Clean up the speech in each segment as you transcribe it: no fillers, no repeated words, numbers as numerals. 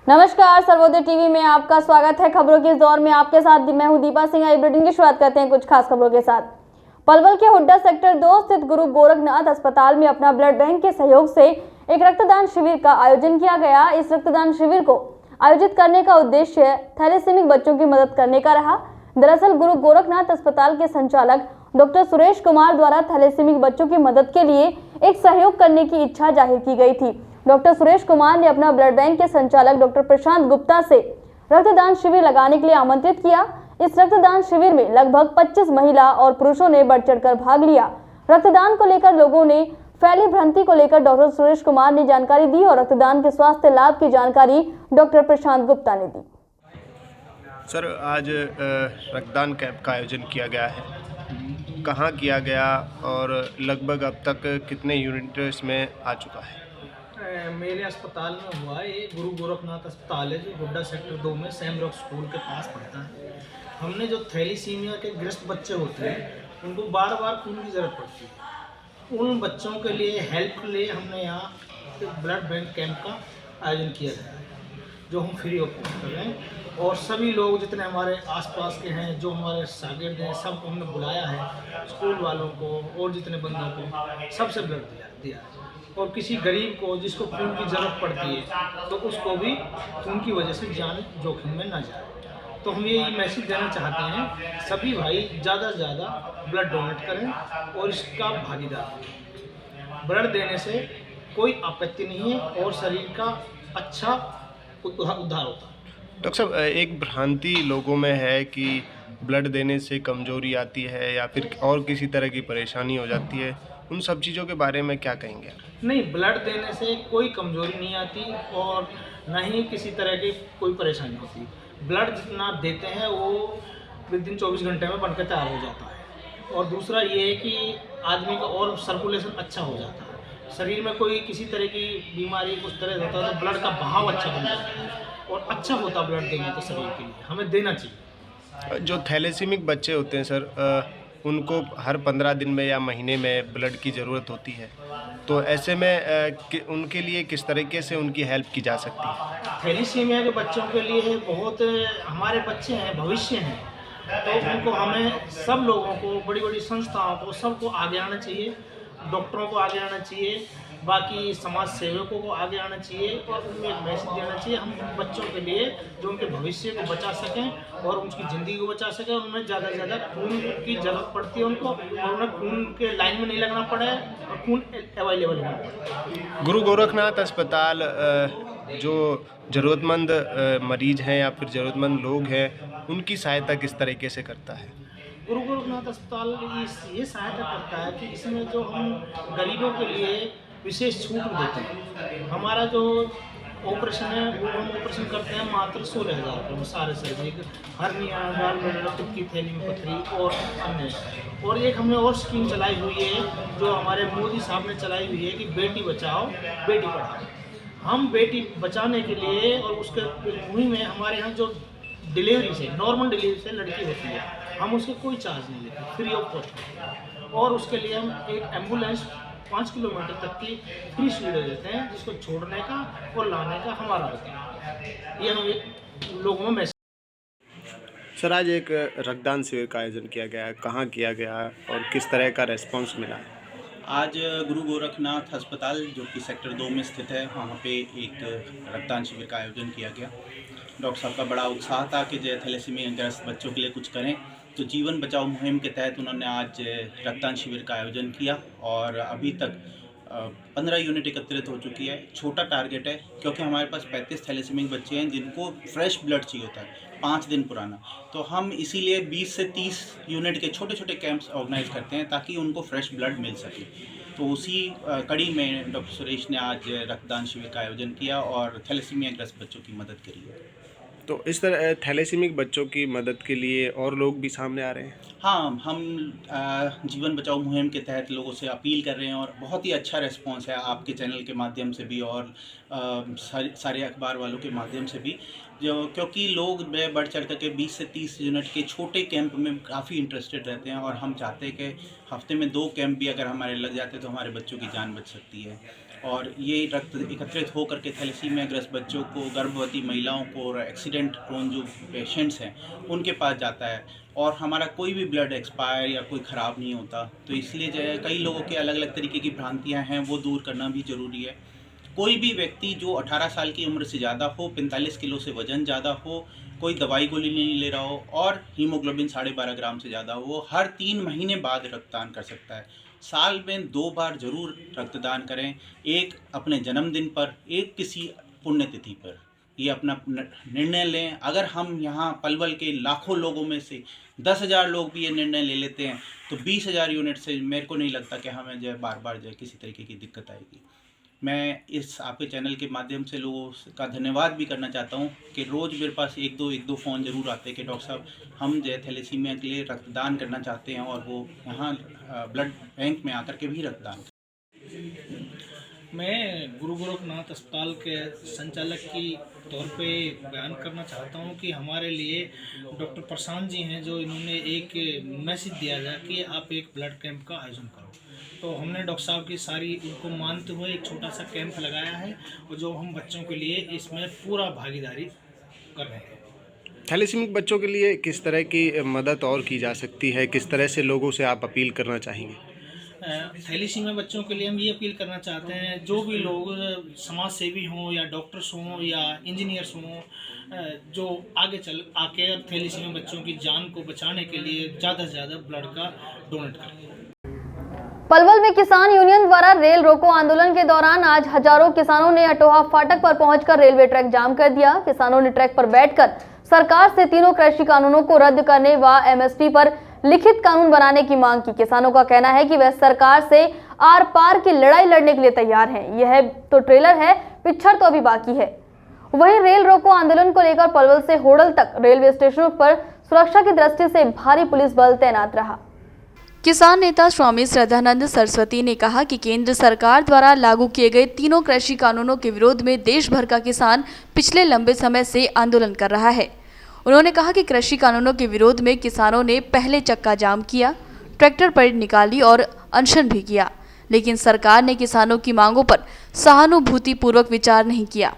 नमस्कार, सर्वोदय टीवी में आपका स्वागत है। खबरों के इस दौर में आपके साथ मैं हूं दीपा सिंह। आई बुलेटिन की शुरुआत करते हैं कुछ खास खबरों के साथ। पलवल के हुड्डा सेक्टर 2 स्थित गुरु गोरखनाथ अस्पताल में अपना ब्लड बैंक के सहयोग से एक रक्तदान शिविर का आयोजन किया गया। इस रक्तदान शिविर को आयोजित करने का उद्देश्य थैलेसीमिक बच्चों की मदद करने का रहा। दरअसल गुरु गोरखनाथ अस्पताल के संचालक डॉक्टर सुरेश कुमार द्वारा थैलेसीमिक बच्चों की मदद के लिए एक सहयोग करने की इच्छा जाहिर की गई थी। डॉक्टर सुरेश कुमार ने अपना ब्लड बैंक के संचालक डॉक्टर प्रशांत गुप्ता से रक्तदान शिविर लगाने के लिए आमंत्रित किया। इस रक्तदान शिविर में लगभग 25 महिला और पुरुषों ने बढ़ चढ़कर भाग लिया। रक्तदान को लेकर लोगों ने फैली भ्रांति को लेकर डॉक्टर सुरेश कुमार ने जानकारी दी और रक्तदान के स्वास्थ्य लाभ की जानकारी डॉक्टर प्रशांत गुप्ता ने दी। सर, आज रक्तदान कैंप का आयोजन किया गया है, कहाँ किया गया और लगभग अब तक कितने यूनिट इसमें आ चुका है? मेरे अस्पताल में हुआ है। ये गुरु गोरखनाथ अस्पताल है जो हुड्डा सेक्टर 2 में सैम रॉक स्कूल के पास पड़ता है। हमने जो थैलीसीमिया के ग्रस्त बच्चे होते हैं उनको बार बार खून की ज़रूरत पड़ती है। उन बच्चों के लिए हेल्प के लिए हमने यहाँ एक ब्लड बैंक कैंप का आयोजन किया गया है जो हम फ्री ऑफ कॉस्ट कर रहे हैं। और सभी लोग जितने हमारे आसपास के हैं, जो हमारे शागिर्द हैं, सबको हमने बुलाया है। स्कूल वालों को और जितने बंदों को सबसे ब्लड दिया है। और किसी गरीब को जिसको खून की ज़रूरत पड़ती है तो उसको भी खून की वजह से जान जोखिम में ना जाए। तो हम ये मैसेज देना चाहते हैं, सभी भाई ज़्यादा से ज़्यादा ब्लड डोनेट करें और इसका भागीदार बनें। ब्लड देने से कोई आपत्ति नहीं है और शरीर का अच्छा उद्धार होता है। डॉक्टर साहब, एक भ्रांति लोगों में है कि ब्लड देने से कमजोरी आती है या फिर और किसी तरह की परेशानी हो जाती है, उन सब चीज़ों के बारे में क्या कहेंगे? नहीं, ब्लड देने से कोई कमजोरी नहीं आती और ना ही किसी तरह की कोई परेशानी होती। ब्लड जितना आप देते हैं वो विदिन 24 घंटे में बनकर तैयार हो जाता है। और दूसरा ये है कि आदमी का और सर्कुलेशन अच्छा हो जाता है। शरीर में कोई किसी तरह की बीमारी कुछ तरह होता है तो ब्लड का बहाव अच्छा बन जाता है और अच्छा होता ब्लड देंगे तो शरीर के लिए हमें देना चाहिए। जो थैलेसीमिक बच्चे होते हैं सर, उनको हर 15 दिन में या महीने में ब्लड की ज़रूरत होती है, तो ऐसे में उनके लिए किस तरीके से उनकी हेल्प की जा सकती है? थैलीसीमिया के बच्चों के लिए बहुत हमारे बच्चे हैं, भविष्य हैं, तो उनको हमें सब लोगों को, बड़ी बड़ी संस्थाओं को, सबको आगे आना चाहिए। डॉक्टरों को आगे आना चाहिए, बाकी समाज सेवकों को आगे आना चाहिए और उनको एक मैसेज देना चाहिए हम बच्चों के लिए जो उनके भविष्य को बचा सकें और उनकी ज़िंदगी को बचा सकें। उनमें ज़्यादा से ज़्यादा खून की ज़रूरत पड़ती है उनको और उन्हें खून के लाइन में नहीं लगना पड़े और खून अवेलेबल होना पड़े। गुरु गोरखनाथ अस्पताल जो ज़रूरतमंद मरीज हैं या फिर ज़रूरतमंद लोग हैं, उनकी सहायता किस तरीके से करता है? गुरु गोरखनाथ अस्पताल ये सहायता करता है कि इसमें जो हम गरीबों के लिए विशेष छूट देते हैं। हमारा जो ऑपरेशन है वो हम ऑपरेशन करते हैं मात्र 16,000 रुपये में, सारे सर्जरी, हर्निया, गाल ब्लैडर, खुद की थैली में पथरी और अन्य। और एक हमने और स्कीम चलाई हुई है जो हमारे मोदी साहब ने चलाई हुई है कि बेटी बचाओ बेटी पढ़ाओ। हम बेटी बचाने के लिए और उसके मुहिम में हमारे यहाँ जो डिलीवरी से, नॉर्मल डिलीवरी से लड़की होती है, हम उसके कोई चार्ज नहीं लेते, फ्री ऑफ कॉस्ट। और उसके लिए हम एक एम्बुलेंस 5 किलोमीटर तक की फ्री सुविधा देते हैं, जिसको छोड़ने का और लाने का हमारा होता है। ये हम लोगों में मैसेज। सर, आज एक रक्तदान शिविर का आयोजन किया गया है, कहाँ किया गया और किस तरह का रेस्पॉन्स मिला है? आज गुरु गोरखनाथ अस्पताल जो कि सेक्टर 2 में स्थित है, वहाँ पे एक रक्तदान शिविर का आयोजन किया गया। डॉक्टर साहब का बड़ा उत्साह था कि जो थैलेसीमिया ग्रस्त बच्चों के लिए कुछ करें, तो जीवन बचाओ मुहिम के तहत उन्होंने आज रक्तदान शिविर का आयोजन किया और अभी तक 15 यूनिट एकत्रित हो चुकी है। छोटा टारगेट है क्योंकि हमारे पास 35 थैलेसीमिक बच्चे हैं जिनको फ्रेश ब्लड चाहिए होता है, 5 दिन पुराना। तो हम इसीलिए 20 से 30 यूनिट के छोटे छोटे कैंप्स ऑर्गेनाइज करते हैं ताकि उनको फ्रेश ब्लड मिल सके। तो उसी कड़ी में डॉक्टर सुरेश ने आज रक्तदान शिविर का आयोजन किया और थैलेसीमिया ग्रस्त बच्चों की मदद करी है। तो इस तरह थैलेसीमिक बच्चों की मदद के लिए और लोग भी सामने आ रहे हैं? हाँ, हम जीवन बचाओ मुहिम के तहत लोगों से अपील कर रहे हैं और बहुत ही अच्छा रिस्पॉन्स है आपके चैनल के माध्यम से भी और सारे अखबार वालों के माध्यम से भी, जो क्योंकि लोग बढ़ चढ़ कर के 20 से 30 यूनिट के छोटे कैंप में काफ़ी इंटरेस्टेड रहते हैं और हम चाहते हैं कि हफ्ते में 2 कैंप भी अगर हमारे लग जाते तो हमारे बच्चों की जान बच सकती है। और ये रक्त एकत्रित हो करके थैलेसीमिया ग्रस्त बच्चों को, गर्भवती महिलाओं को और एक्सीडेंट प्रोन जो पेशेंट्स हैं उनके पास जाता है। और हमारा कोई भी ब्लड एक्सपायर या कोई ख़राब नहीं होता। तो इसलिए जो है कई लोगों के अलग अलग तरीके की भ्रांतियाँ हैं, वो दूर करना भी ज़रूरी है। कोई भी व्यक्ति जो 18 साल की उम्र से ज़्यादा हो, 45 किलो से वज़न ज़्यादा हो, कोई दवाई गोली नहीं ले रहा हो और हीमोग्लोबिन 12.5 ग्राम से ज़्यादा हो, वो हर 3 महीने बाद रक्तदान कर सकता है। साल में 2 बार ज़रूर रक्तदान करें, एक अपने जन्मदिन पर, एक किसी पुण्यतिथि पर। ये अपना निर्णय लें। अगर हम यहाँ पलवल के लाखों लोगों में से 10,000 लोग भी ये निर्णय ले लेते हैं तो 20,000 यूनिट से मेरे को नहीं लगता कि हमें जो है बार बार जो है किसी तरीके की दिक्कत आएगी। मैं इस आपके चैनल के माध्यम से लोगों का धन्यवाद भी करना चाहता हूँ कि रोज़ मेरे पास एक दो फ़ोन ज़रूर आते हैं कि डॉक्टर साहब हम जो है थैलेसीमिया के लिए रक्तदान करना चाहते हैं, और वो यहाँ ब्लड बैंक में आकर के भी रक्तदान करें। मैं गुरु गोरखनाथ अस्पताल के संचालक की तौर पे बयान करना चाहता हूं कि हमारे लिए डॉक्टर प्रशांत जी हैं, जो इन्होंने एक मैसेज दिया था कि आप एक ब्लड कैंप का आयोजन करो। तो हमने डॉक्टर साहब की सारी उनको मानते हुए एक छोटा सा कैंप लगाया है, और जो हम बच्चों के लिए इसमें पूरा भागीदारी कर रहे हैं। थैलेसीमिक बच्चों के लिए किस तरह की मदद और की जा सकती है, किस तरह से लोगों से आप अपील करना चाहेंगे? थैलेसीमिया बच्चों के लिए हम ये अपील करना चाहते हैं, जो भी लोग समाज सेवी हों या डॉक्टर्स हों या इंजीनियर्स हों, जो आगे चल आके थैलेसीमिया बच्चों की जान को बचाने के लिए ज़्यादा से ज़्यादा ब्लड का डोनेट करें। पलवल में किसान यूनियन द्वारा रेल रोको आंदोलन के दौरान आज हजारों किसानों ने अटोहा फाटक पर पहुंचकर रेलवे ट्रैक जाम कर दिया। किसानों ने ट्रैक पर बैठकर सरकार से तीनों कृषि कानूनों को रद्द करने व एमएसपी पर लिखित कानून बनाने की मांग की। किसानों का कहना है कि वह सरकार से आर पार की लड़ाई लड़ने के लिए तैयार हैं। यह तो ट्रेलर है, पिक्चर तो अभी बाकी है। वहीं रेल रोको आंदोलन को लेकर पलवल से होडल तक रेलवे स्टेशनों पर सुरक्षा की दृष्टि से भारी पुलिस बल तैनात रहा। किसान नेता स्वामी श्रद्धानंद सरस्वती ने कहा कि केंद्र सरकार द्वारा लागू किए गए तीनों कृषि कानूनों के विरोध में देश भर का किसान पिछले लंबे समय से आंदोलन कर रहा है। उन्होंने कहा कि कृषि कानूनों के विरोध में किसानों ने पहले चक्का जाम किया, ट्रैक्टर परेड निकाली और अनशन भी किया, लेकिन सरकार ने किसानों की मांगों पर सहानुभूतिपूर्वक विचार नहीं किया,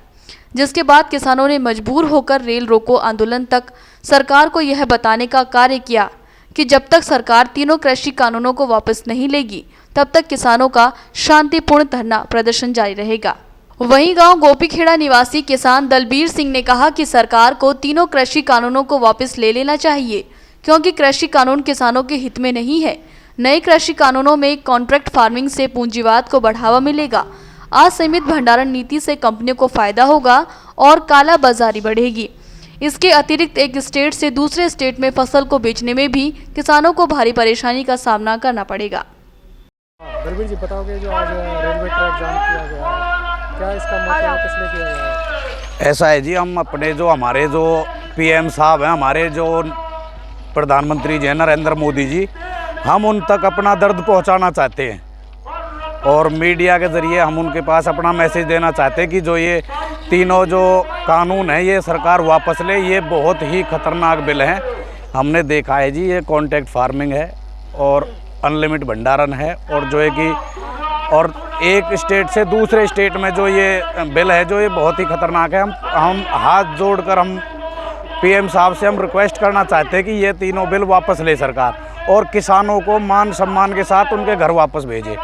जिसके बाद किसानों ने मजबूर होकर रेल रोको आंदोलन तक सरकार को यह बताने का कार्य किया कि जब तक सरकार तीनों कृषि कानूनों को वापस नहीं लेगी तब तक किसानों का शांतिपूर्ण धरना प्रदर्शन जारी रहेगा। वहीं गांव गोपीखेड़ा निवासी किसान दलबीर सिंह ने कहा कि सरकार को तीनों कृषि कानूनों को वापस ले लेना चाहिए, क्योंकि कृषि कानून किसानों के हित में नहीं है। नए कृषि कानूनों में कॉन्ट्रैक्ट फार्मिंग से पूंजीवाद को बढ़ावा मिलेगा, असीमित भंडारण नीति से कंपनियों को फायदा होगा और काला बाजारी बढ़ेगी। इसके अतिरिक्त एक स्टेट से दूसरे स्टेट में फसल को बेचने में भी किसानों को भारी परेशानी का सामना करना पड़ेगा। दलबीर जी, बताओगे जो आज रेलवे ट्रैक जाम किया गया है, क्या इसका मतलब किस लिए किया गया है? ऐसा है जी, हम अपने जो हमारे जो पीएम साहब हैं, हमारे जो प्रधानमंत्री जी हैं नरेंद्र मोदी जी, हम उन तक अपना दर्द पहुंचाना चाहते हैं और मीडिया के ज़रिए हम उनके पास अपना मैसेज देना चाहते हैं कि जो ये तीनों जो कानून है ये सरकार वापस ले। ये बहुत ही खतरनाक बिल हैं। हमने देखा है जी, ये कॉन्ट्रैक्ट फार्मिंग है और अनलिमिट भंडारण है, और जो है कि और एक स्टेट से दूसरे स्टेट में जो ये बिल है जो ये बहुत ही खतरनाक है। हम हाथ जोड़कर हम पीएम साहब से हम रिक्वेस्ट करना चाहते हैं कि ये तीनों बिल वापस ले सरकार और किसानों को मान सम्मान के साथ उनके घर वापस भेजे।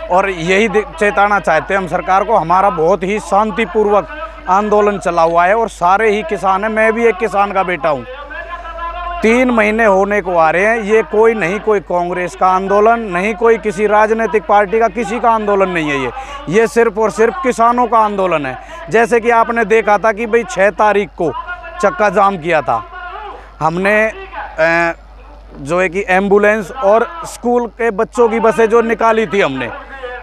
और यही चेताना चाहते हैं हम सरकार को। हमारा बहुत ही शांतिपूर्वक आंदोलन चला हुआ है और सारे ही किसान हैं, मैं भी एक किसान का बेटा हूँ। 3 महीने होने को आ रहे हैं। ये कोई नहीं, कोई कांग्रेस का आंदोलन नहीं, कोई किसी राजनीतिक पार्टी का किसी का आंदोलन नहीं है। ये सिर्फ और सिर्फ किसानों का आंदोलन है। जैसे कि आपने देखा था कि भाई 6 तारीख को चक्का जाम किया था हमने, जो है कि एम्बुलेंस और स्कूल के बच्चों की बसें जो निकाली थी हमने,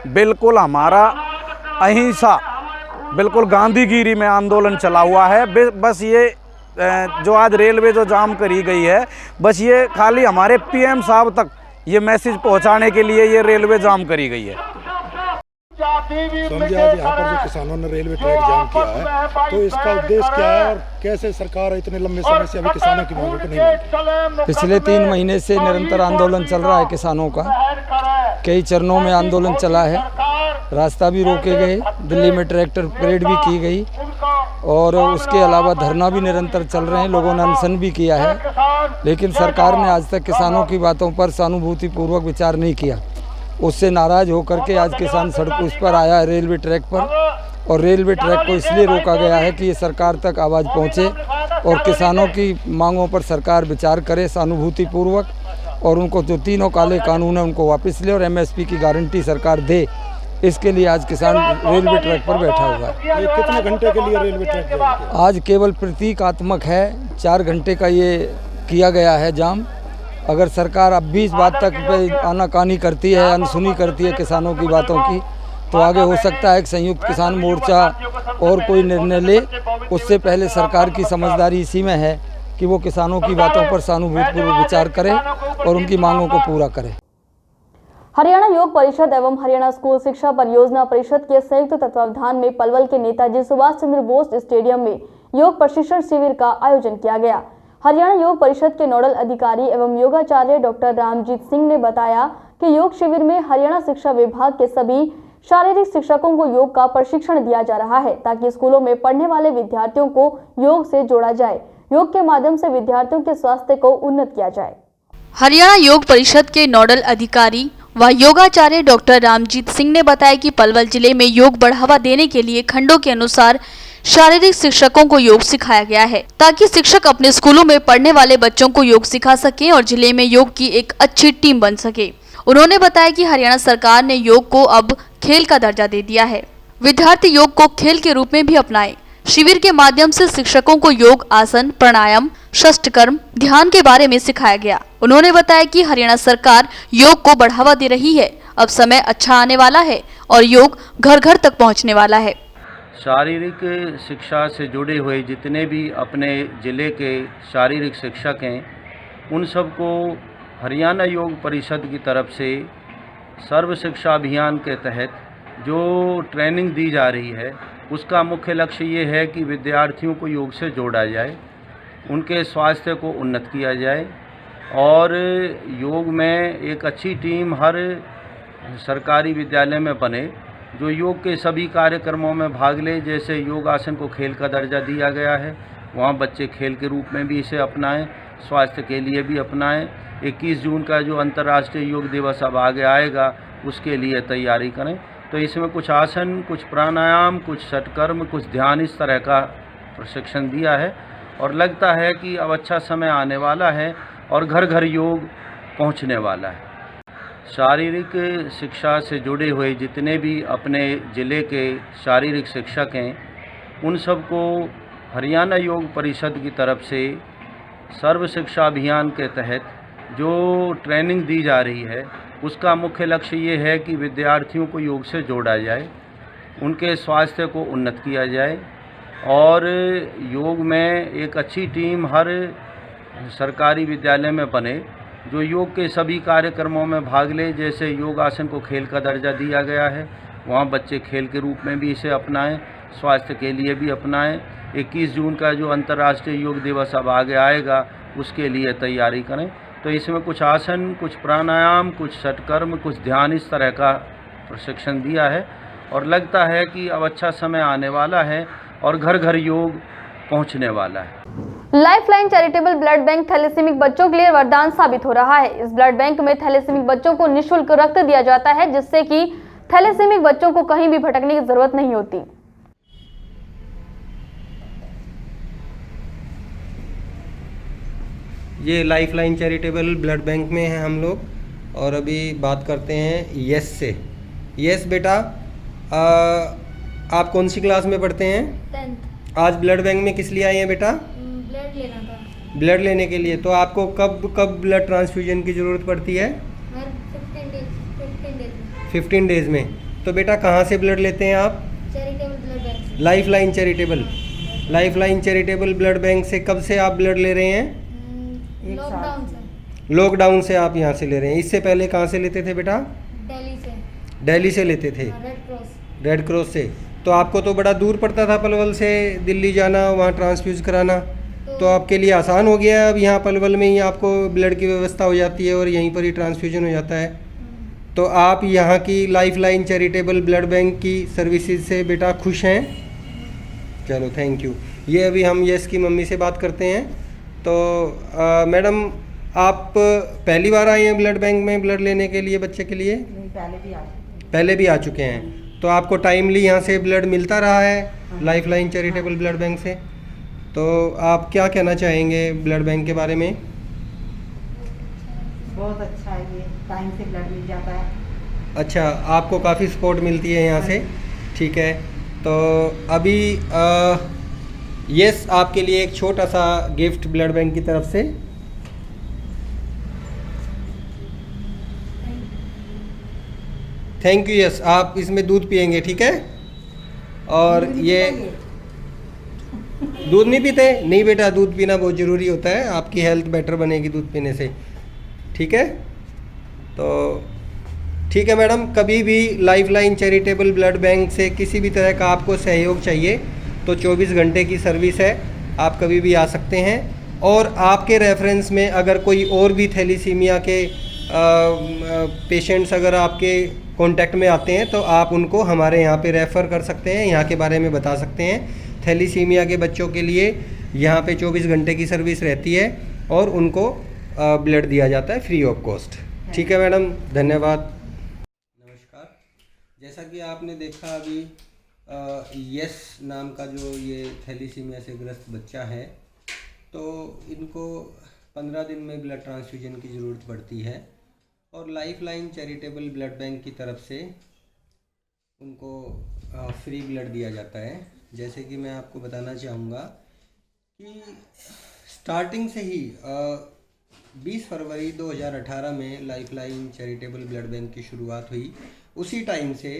बिल्कुल हमारा अहिंसा, बिल्कुल गांधीगिरी में आंदोलन चला हुआ है। बस ये जो आज रेलवे जो जाम करी गई है, बस ये खाली हमारे पीएम साहब तक ये मैसेज पहुंचाने के लिए ये रेलवे जाम करी गई है। स्वामी जी, आज यहाँ पर जो किसानों ने रेलवे ट्रैक जाम किया है, तो इसका उद्देश्य क्या है और कैसे सरकार इतने लंबे समय से अभी किसानों की मांगों को नहीं मानती? पिछले 3 महीने से निरंतर आंदोलन चल रहा है किसानों का। कई चरणों में आंदोलन चला है, रास्ता भी रोके गए, दिल्ली में ट्रैक्टर परेड भी की गई और उसके अलावा धरना भी निरंतर चल रहे हैं, लोगों ने अनशन भी किया है। लेकिन सरकार ने आज तक किसानों की बातों पर सहानुभूतिपूर्वक विचार नहीं किया। उससे नाराज़ होकर के आज किसान सड़क उस पर आया है रेलवे ट्रैक पर, और रेलवे ट्रैक को इसलिए रोका गया है कि ये सरकार तक आवाज़ पहुँचे और किसानों की मांगों पर सरकार विचार करे सहानुभूतिपूर्वक, और उनको जो 3 काले कानून हैं उनको वापस ले और MSP की गारंटी सरकार दे। इसके लिए आज किसान रेलवे ट्रैक पर बैठा हुआ है। ये कितने घंटे के लिए रेलवे ट्रैक जाम किया? आज केवल प्रतीकात्मक है, 4 घंटे का ये किया गया है जाम। अगर सरकार अब भी इस बात तक पे आनाकानी करती है, अनसुनी करती है किसानों की बातों की, तो आगे हो सकता है कि संयुक्त किसान मोर्चा और कोई निर्णय ले। उससे पहले सरकार की समझदारी इसी में है कि वो किसानों की बातों पर सहानुभूतिपूर्वक विचार करे और उनकी मांगों को पूरा करे। हरियाणा योग परिषद एवं हरियाणा स्कूल शिक्षा परियोजना परिषद के संयुक्त तत्वावधान में पलवल के नेताजी सुभाष चंद्र बोस स्टेडियम में योग प्रशिक्षण शिविर का आयोजन किया गया। हरियाणा योग परिषद के नोडल अधिकारी एवं योगाचार्य डॉक्टर रामजीत सिंह ने बताया कि योग शिविर में हरियाणा शिक्षा विभाग के सभी शारीरिक शिक्षकों को योग का प्रशिक्षण दिया जा रहा है, ताकि स्कूलों में पढ़ने वाले विद्यार्थियों को योग से जोड़ा जाए। योग के माध्यम से विद्यार्थियों के स्वास्थ्य को उन्नत किया जाए। हरियाणा योग परिषद के नोडल अधिकारी व योगाचार्य डॉक्टर रामजीत सिंह ने बताया कि पलवल जिले में योग बढ़ावा देने के लिए खंडों के अनुसार शारीरिक शिक्षकों को योग सिखाया गया है, ताकि शिक्षक अपने स्कूलों में पढ़ने वाले बच्चों को योग सिखा सकें और जिले में योग की एक अच्छी टीम बन सके। उन्होंने बताया कि हरियाणा सरकार ने योग को अब खेल का दर्जा दे दिया है। विद्यार्थी योग को खेल के रूप में भी अपनाएं। शिविर के माध्यम से शिक्षकों को योग, आसन, प्राणायाम, षष्ठकर्म, ध्यान के बारे में सिखाया गया। उन्होंने बताया कि हरियाणा सरकार योग को बढ़ावा दे रही है। अब समय अच्छा आने वाला है और योग घर घर तक पहुंचने वाला है। शारीरिक शिक्षा से जुड़े हुए जितने भी अपने ज़िले के शारीरिक शिक्षक हैं, उन सबको हरियाणा योग परिषद की तरफ से सर्व शिक्षा अभियान के तहत जो ट्रेनिंग दी जा रही है, उसका मुख्य लक्ष्य ये है कि विद्यार्थियों को योग से जोड़ा जाए, उनके स्वास्थ्य को उन्नत किया जाए और योग में एक अच्छी टीम हर सरकारी विद्यालय में बने जो योग के सभी कार्यक्रमों में भाग ले। जैसे योगासन को खेल का दर्जा दिया गया है, वहाँ बच्चे खेल के रूप में भी इसे अपनाएं, स्वास्थ्य के लिए भी अपनाएं। 21 जून का जो अंतर्राष्ट्रीय योग दिवस अब आगे आएगा, उसके लिए तैयारी करें। तो इसमें कुछ आसन, कुछ प्राणायाम, कुछ षटकर्म, कुछ ध्यान, इस तरह का प्रशिक्षण दिया है और लगता है कि अब अच्छा समय आने वाला है और घर घर योग पहुंचने वाला है। शारीरिक शिक्षा से जुड़े हुए जितने भी अपने ज़िले के शारीरिक शिक्षक हैं, उन सबको हरियाणा योग परिषद की तरफ से सर्व शिक्षा अभियान के तहत जो ट्रेनिंग दी जा रही है, उसका मुख्य लक्ष्य ये है कि विद्यार्थियों को योग से जोड़ा जाए, उनके स्वास्थ्य को उन्नत किया जाए और योग में एक अच्छी टीम हर सरकारी विद्यालय में बने जो योग के सभी कार्यक्रमों में भाग ले। जैसे योगासन को खेल का दर्जा दिया गया है, वहाँ बच्चे खेल के रूप में भी इसे अपनाएं, स्वास्थ्य के लिए भी अपनाएं। 21 जून का जो अंतर्राष्ट्रीय योग दिवस अब आगे आएगा, उसके लिए तैयारी करें। तो इसमें कुछ आसन, कुछ प्राणायाम, कुछ षटकर्म, कुछ ध्यान, इस तरह का प्रशिक्षण दिया है और लगता है कि अब अच्छा समय आने वाला है और घर घर योग पहुंचने वाला है। Lifeline charitable blood bank thalassemic बच्चों के लिए वरदान साबित हो रहा है। इस ब्लड बैंक में थैलेसीमिक बच्चों को निःशुल्क रक्त दिया जाता है, जिससे कि थैलेसीमिक बच्चों को कहीं भी भटकने की जरूरत नहीं होती। ये लाइफलाइन चैरिटेबल ब्लड बैंक में है हम लोग और अभी बात करते हैं यस से। यस बेटा, आप कौन सी क्लास में पढ़ते हैं? 10th। आज ब्लड बैंक में किस लिए आए हैं बेटा? ब्लड लेना था। ब्लड लेने के लिए। तो आपको कब ब्लड ट्रांसफ्यूजन की ज़रूरत पड़ती है? 15 डेज में। तो बेटा कहाँ से ब्लड लेते हैं आप? Charitable blood bank. Lifeline charitable blood bank से। कब से आप ब्लड ले रहे हैं? लॉकडाउन से। लॉकडाउन से आप यहाँ से ले रहे हैं। इससे पहले कहाँ से लेते थे बेटा? दिल्ली से। दिल्ली से लेते थे? Red cross. रेड क्रॉस से। तो आपको तो बड़ा दूर पड़ता था पलवल से दिल्ली जाना, वहाँ ट्रांसफ्यूज कराना, तो आपके लिए आसान हो गया है अब यहाँ पलवल में ही आपको ब्लड की व्यवस्था हो जाती है और यहीं पर ही ट्रांसफ्यूजन हो जाता है। तो आप यहाँ की लाइफलाइन चैरिटेबल ब्लड बैंक की सर्विसेज से बेटा खुश हैं? चलो थैंक यू। ये अभी हम यस की मम्मी से बात करते हैं। तो मैडम आप पहली बार आए हैं ब्लड बैंक में ब्लड लेने के लिए बच्चे के लिए? पहले भी आ चुके हैं। तो आपको टाइमली यहाँ से ब्लड मिलता रहा है लाइफलाइन चैरिटेबल ब्लड बैंक से? तो आप क्या कहना चाहेंगे ब्लड बैंक के बारे में? बहुत अच्छा है, ये टाइम से ब्लड मिल जाता है। अच्छा, आपको काफ़ी सपोर्ट मिलती है यहाँ से, ठीक है। तो अभी यस आपके लिए एक छोटा सा गिफ्ट ब्लड बैंक की तरफ से। Thank you yes. आप इसमें दूध पियेंगे, ठीक है? और ये दूध नहीं पीते? नहीं बेटा, दूध पीना बहुत ज़रूरी होता है, आपकी हेल्थ बेटर बनेगी दूध पीने से, ठीक है? तो ठीक है मैडम, कभी भी लाइफलाइन चैरिटेबल ब्लड बैंक से किसी भी तरह का आपको सहयोग चाहिए तो 24 घंटे की सर्विस है, आप कभी भी आ सकते हैं। और आपके रेफरेंस में अगर कोई और भी थैलीसीमिया के पेशेंट्स अगर आपके कांटेक्ट में आते हैं तो आप उनको हमारे यहाँ पे रेफ़र कर सकते हैं, यहाँ के बारे में बता सकते हैं। थैलीसीमिया के बच्चों के लिए यहाँ पे 24 घंटे की सर्विस रहती है और उनको ब्लड दिया जाता है फ्री ऑफ कॉस्ट। ठीक है मैडम, धन्यवाद। नमस्कार। जैसा कि आपने देखा अभी यस नाम का जो ये थैलीसीमिया से ग्रस्त बच्चा है, तो इनको 15 दिन में ब्लड ट्रांसफ्यूजन की ज़रूरत पड़ती है और लाइफलाइन चैरिटेबल ब्लड बैंक की तरफ से उनको फ्री ब्लड दिया जाता है। जैसे कि मैं आपको बताना चाहूँगा कि स्टार्टिंग से ही 20 फरवरी 2018 में लाइफलाइन चैरिटेबल ब्लड बैंक की शुरुआत हुई। उसी टाइम से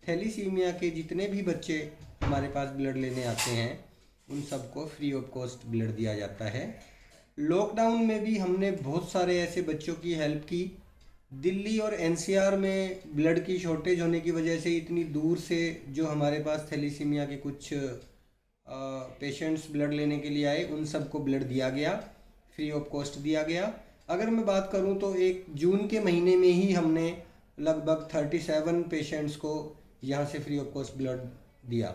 थैलीसीमिया के जितने भी बच्चे हमारे पास ब्लड लेने आते हैं उन सबको फ्री ऑफ कॉस्ट ब्लड दिया जाता है। लॉकडाउन में भी हमने बहुत सारे ऐसे बच्चों की हेल्प की। दिल्ली और एनसीआर में ब्लड की शॉर्टेज होने की वजह से इतनी दूर से जो हमारे पास थैलीसीमिया के कुछ पेशेंट्स ब्लड लेने के लिए आए, उन सबको ब्लड दिया गया, फ्री ऑफ कॉस्ट दिया गया। अगर मैं बात करूं तो 1 जून के महीने में ही हमने लगभग 37 पेशेंट्स को यहां से फ्री ऑफ कॉस्ट ब्लड दिया।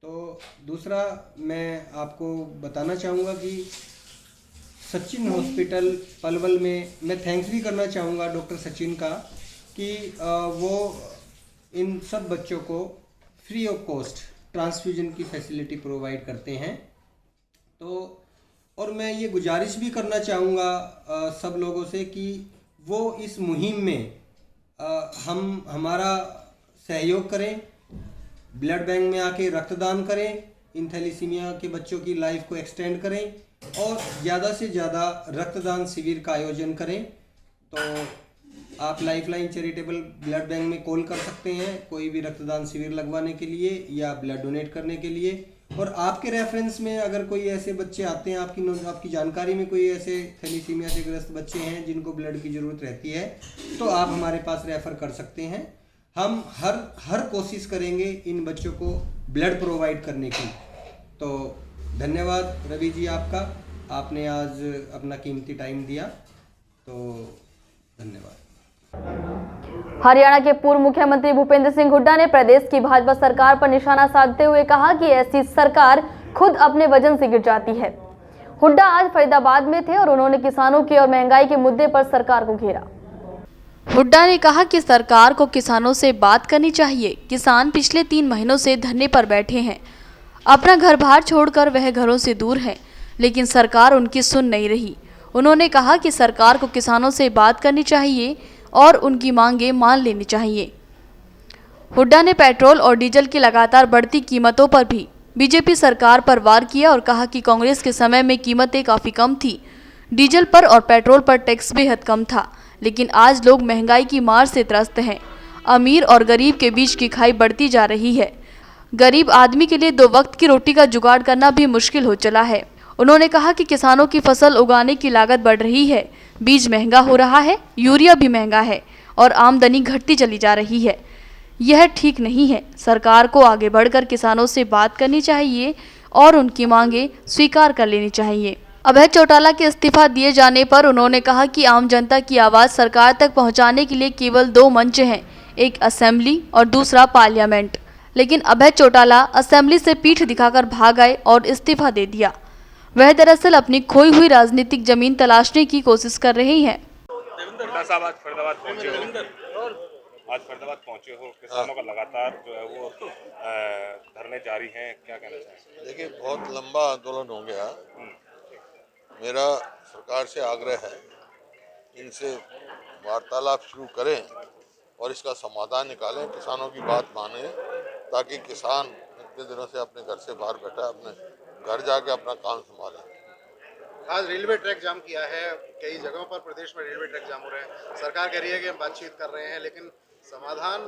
तो दूसरा मैं आपको बताना चाहूँगा कि सचिन हॉस्पिटल पलवल में मैं थैंक्स भी करना चाहूँगा डॉक्टर सचिन का कि वो इन सब बच्चों को फ्री ऑफ कॉस्ट ट्रांसफ्यूजन की फैसिलिटी प्रोवाइड करते हैं। तो और मैं ये गुजारिश भी करना चाहूँगा सब लोगों से कि वो इस मुहिम में हम हमारा सहयोग करें, ब्लड बैंक में आके रक्तदान करें, इन थैलीसीमिया के बच्चों की लाइफ को एक्सटेंड करें और ज़्यादा से ज़्यादा रक्तदान शिविर का आयोजन करें। तो आप लाइफलाइन चैरिटेबल ब्लड बैंक में कॉल कर सकते हैं कोई भी रक्तदान शिविर लगवाने के लिए या ब्लड डोनेट करने के लिए। और आपके रेफरेंस में अगर कोई ऐसे बच्चे आते हैं, आपकी जानकारी में कोई ऐसे थैलीसीमिया से ग्रस्त बच्चे हैं जिनको ब्लड की ज़रूरत रहती है, तो आप हमारे पास रेफ़र कर सकते हैं। हम हर कोशिश करेंगे इन बच्चों को ब्लड प्रोवाइड करने की। तो धन्यवाद रवि जी आपने आज अपना कीमती टाइम दिया, तो धन्यवाद। हरियाणा के पूर्व मुख्यमंत्री भूपेंद्र सिंह हुड्डा ने प्रदेश की भाजपा सरकार पर निशाना साधते हुए कहा कि ऐसी सरकार खुद अपने वजन से गिर जाती है। हुड्डा आज फरीदाबाद में थे और उन्होंने किसानों की और महंगाई के मुद्दे पर सरकार को घेरा। हुड्डा ने कहा कि सरकार को किसानों से बात करनी चाहिए। किसान पिछले 3 महीनों से धरने पर बैठे हैं, अपना घर बार छोड़कर वह घरों से दूर हैं, लेकिन सरकार उनकी सुन नहीं रही। उन्होंने कहा कि सरकार को किसानों से बात करनी चाहिए और उनकी मांगें मान लेनी चाहिए। हुड्डा ने पेट्रोल और डीजल की लगातार बढ़ती कीमतों पर भी बीजेपी सरकार पर वार किया और कहा कि कांग्रेस के समय में कीमतें काफ़ी कम थी, डीजल पर और पेट्रोल पर टैक्स बेहद कम था, लेकिन आज लोग महंगाई की मार से त्रस्त हैं। अमीर और गरीब के बीच की खाई बढ़ती जा रही है। गरीब आदमी के लिए 2 वक्त की रोटी का जुगाड़ करना भी मुश्किल हो चला है। उन्होंने कहा कि किसानों की फसल उगाने की लागत बढ़ रही है, बीज महंगा हो रहा है, यूरिया भी महंगा है और आमदनी घटती चली जा रही है। यह ठीक नहीं है। सरकार को आगे बढ़कर किसानों से बात करनी चाहिए और उनकी मांगे स्वीकार कर लेनी चाहिए। अभय चौटाला के इस्तीफा दिए जाने पर उन्होंने कहा कि आम जनता की आवाज़ सरकार तक पहुंचाने के लिए केवल 2 मंच हैं, एक असेंबली और दूसरा पार्लियामेंट। लेकिन अभय चौटाला असेंबली से पीठ दिखाकर भाग आए और इस्तीफा दे दिया। वह दरअसल अपनी खोई हुई राजनीतिक जमीन तलाशने की कोशिश कर रहे हैं। आज फरीदाबाद पहुंचे हो, किसानों का लगातार जो है वो धरने जारी हैं, क्या कहना चाहेंगे? देखिए, बहुत लंबा आंदोलन हो गया। मेरा सरकार से आग्रह है, इनसे वार्तालाप शुरू करें और इसका समाधान निकालें, किसानों की बात माने, ताकि किसान इतने दिनों से अपने घर से बाहर बैठा है, अपने घर जाके अपना काम संभालें। आज रेलवे ट्रैक जाम किया है, कई जगहों पर प्रदेश में रेलवे ट्रैक जाम हो रहे हैं। सरकार कह रही है कि हम बातचीत कर रहे हैं, लेकिन समाधान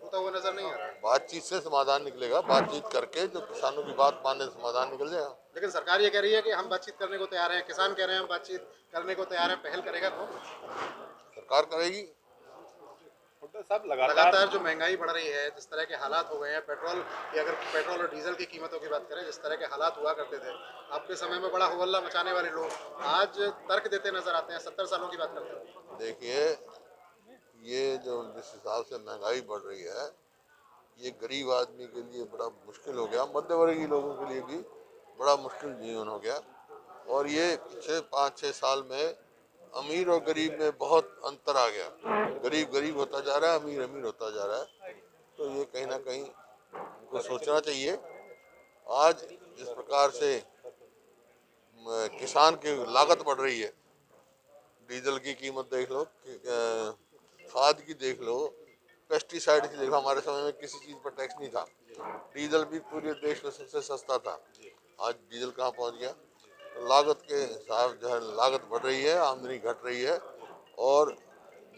होता हुआ नजर नहीं आ रहा। बातचीत से समाधान निकलेगा, बातचीत करके जो किसानों की बात मानने से समाधान निकल जाएगा। लेकिन सरकार ये कह रही है कि हम बातचीत करने को तैयार हैं, किसान कह रहे हैं हम बातचीत करने को तैयार हैं। पहल करेगा कौन? सरकार करेगी। सब लगातार जो महंगाई बढ़ रही है, जिस तरह के हालात हो गए हैं, पेट्रोल की, अगर पेट्रोल और डीजल की कीमतों की बात करें, जिस तरह के हालात हुआ करते थे, आपके समय में बड़ा होहल्ला मचाने वाले लोग आज तर्क देते नजर आते हैं, 70 सालों की बात करते हैं। देखिए, ये जो जिस हिसाब से महंगाई बढ़ रही है, ये गरीब आदमी के लिए बड़ा मुश्किल हो गया, मध्यवर्गीय लोगों के लिए भी बड़ा मुश्किल जीवन हो गया। और ये पिछले 5-6 साल में अमीर और गरीब में बहुत अंतर आ गया। गरीब गरीब होता जा रहा है, अमीर अमीर होता जा रहा है। तो ये कहीं ना कहीं उनको सोचना चाहिए। आज जिस प्रकार से किसान की लागत बढ़ रही है, डीजल की कीमत देख लो, खाद की देख लो, पेस्टिसाइड की देख लो। हमारे समय में किसी चीज़ पर टैक्स नहीं था, डीजल भी पूरे देश में सबसे सस्ता था। आज डीजल कहाँ पहुँच गया? लागत के हिसाब जो है लागत बढ़ रही है, आमदनी घट रही है और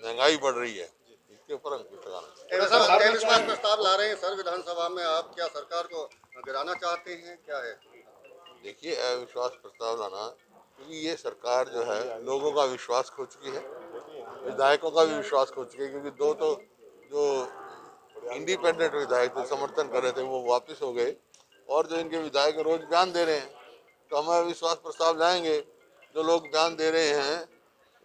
महंगाई बढ़ रही है। इसके ऊपर अंकुश लगाना। अविश्वास प्रस्ताव ला रहे हैं सर विधानसभा में, आप क्या सरकार को गिराना चाहते हैं, क्या है? देखिए, अविश्वास प्रस्ताव लाना, क्योंकि ये सरकार जो है लोगों का विश्वास खो चुकी है, विधायकों का भी विश्वास खो चुकी है। क्योंकि 2 तो जो इंडिपेंडेंट विधायक थे, समर्थन कर रहे थे, वो वापस हो गए। और जो इनके विधायक रोज बयान दे रहे हैं, तो हम अविश्वास प्रस्ताव लाएंगे। जो लोग बयान दे रहे हैं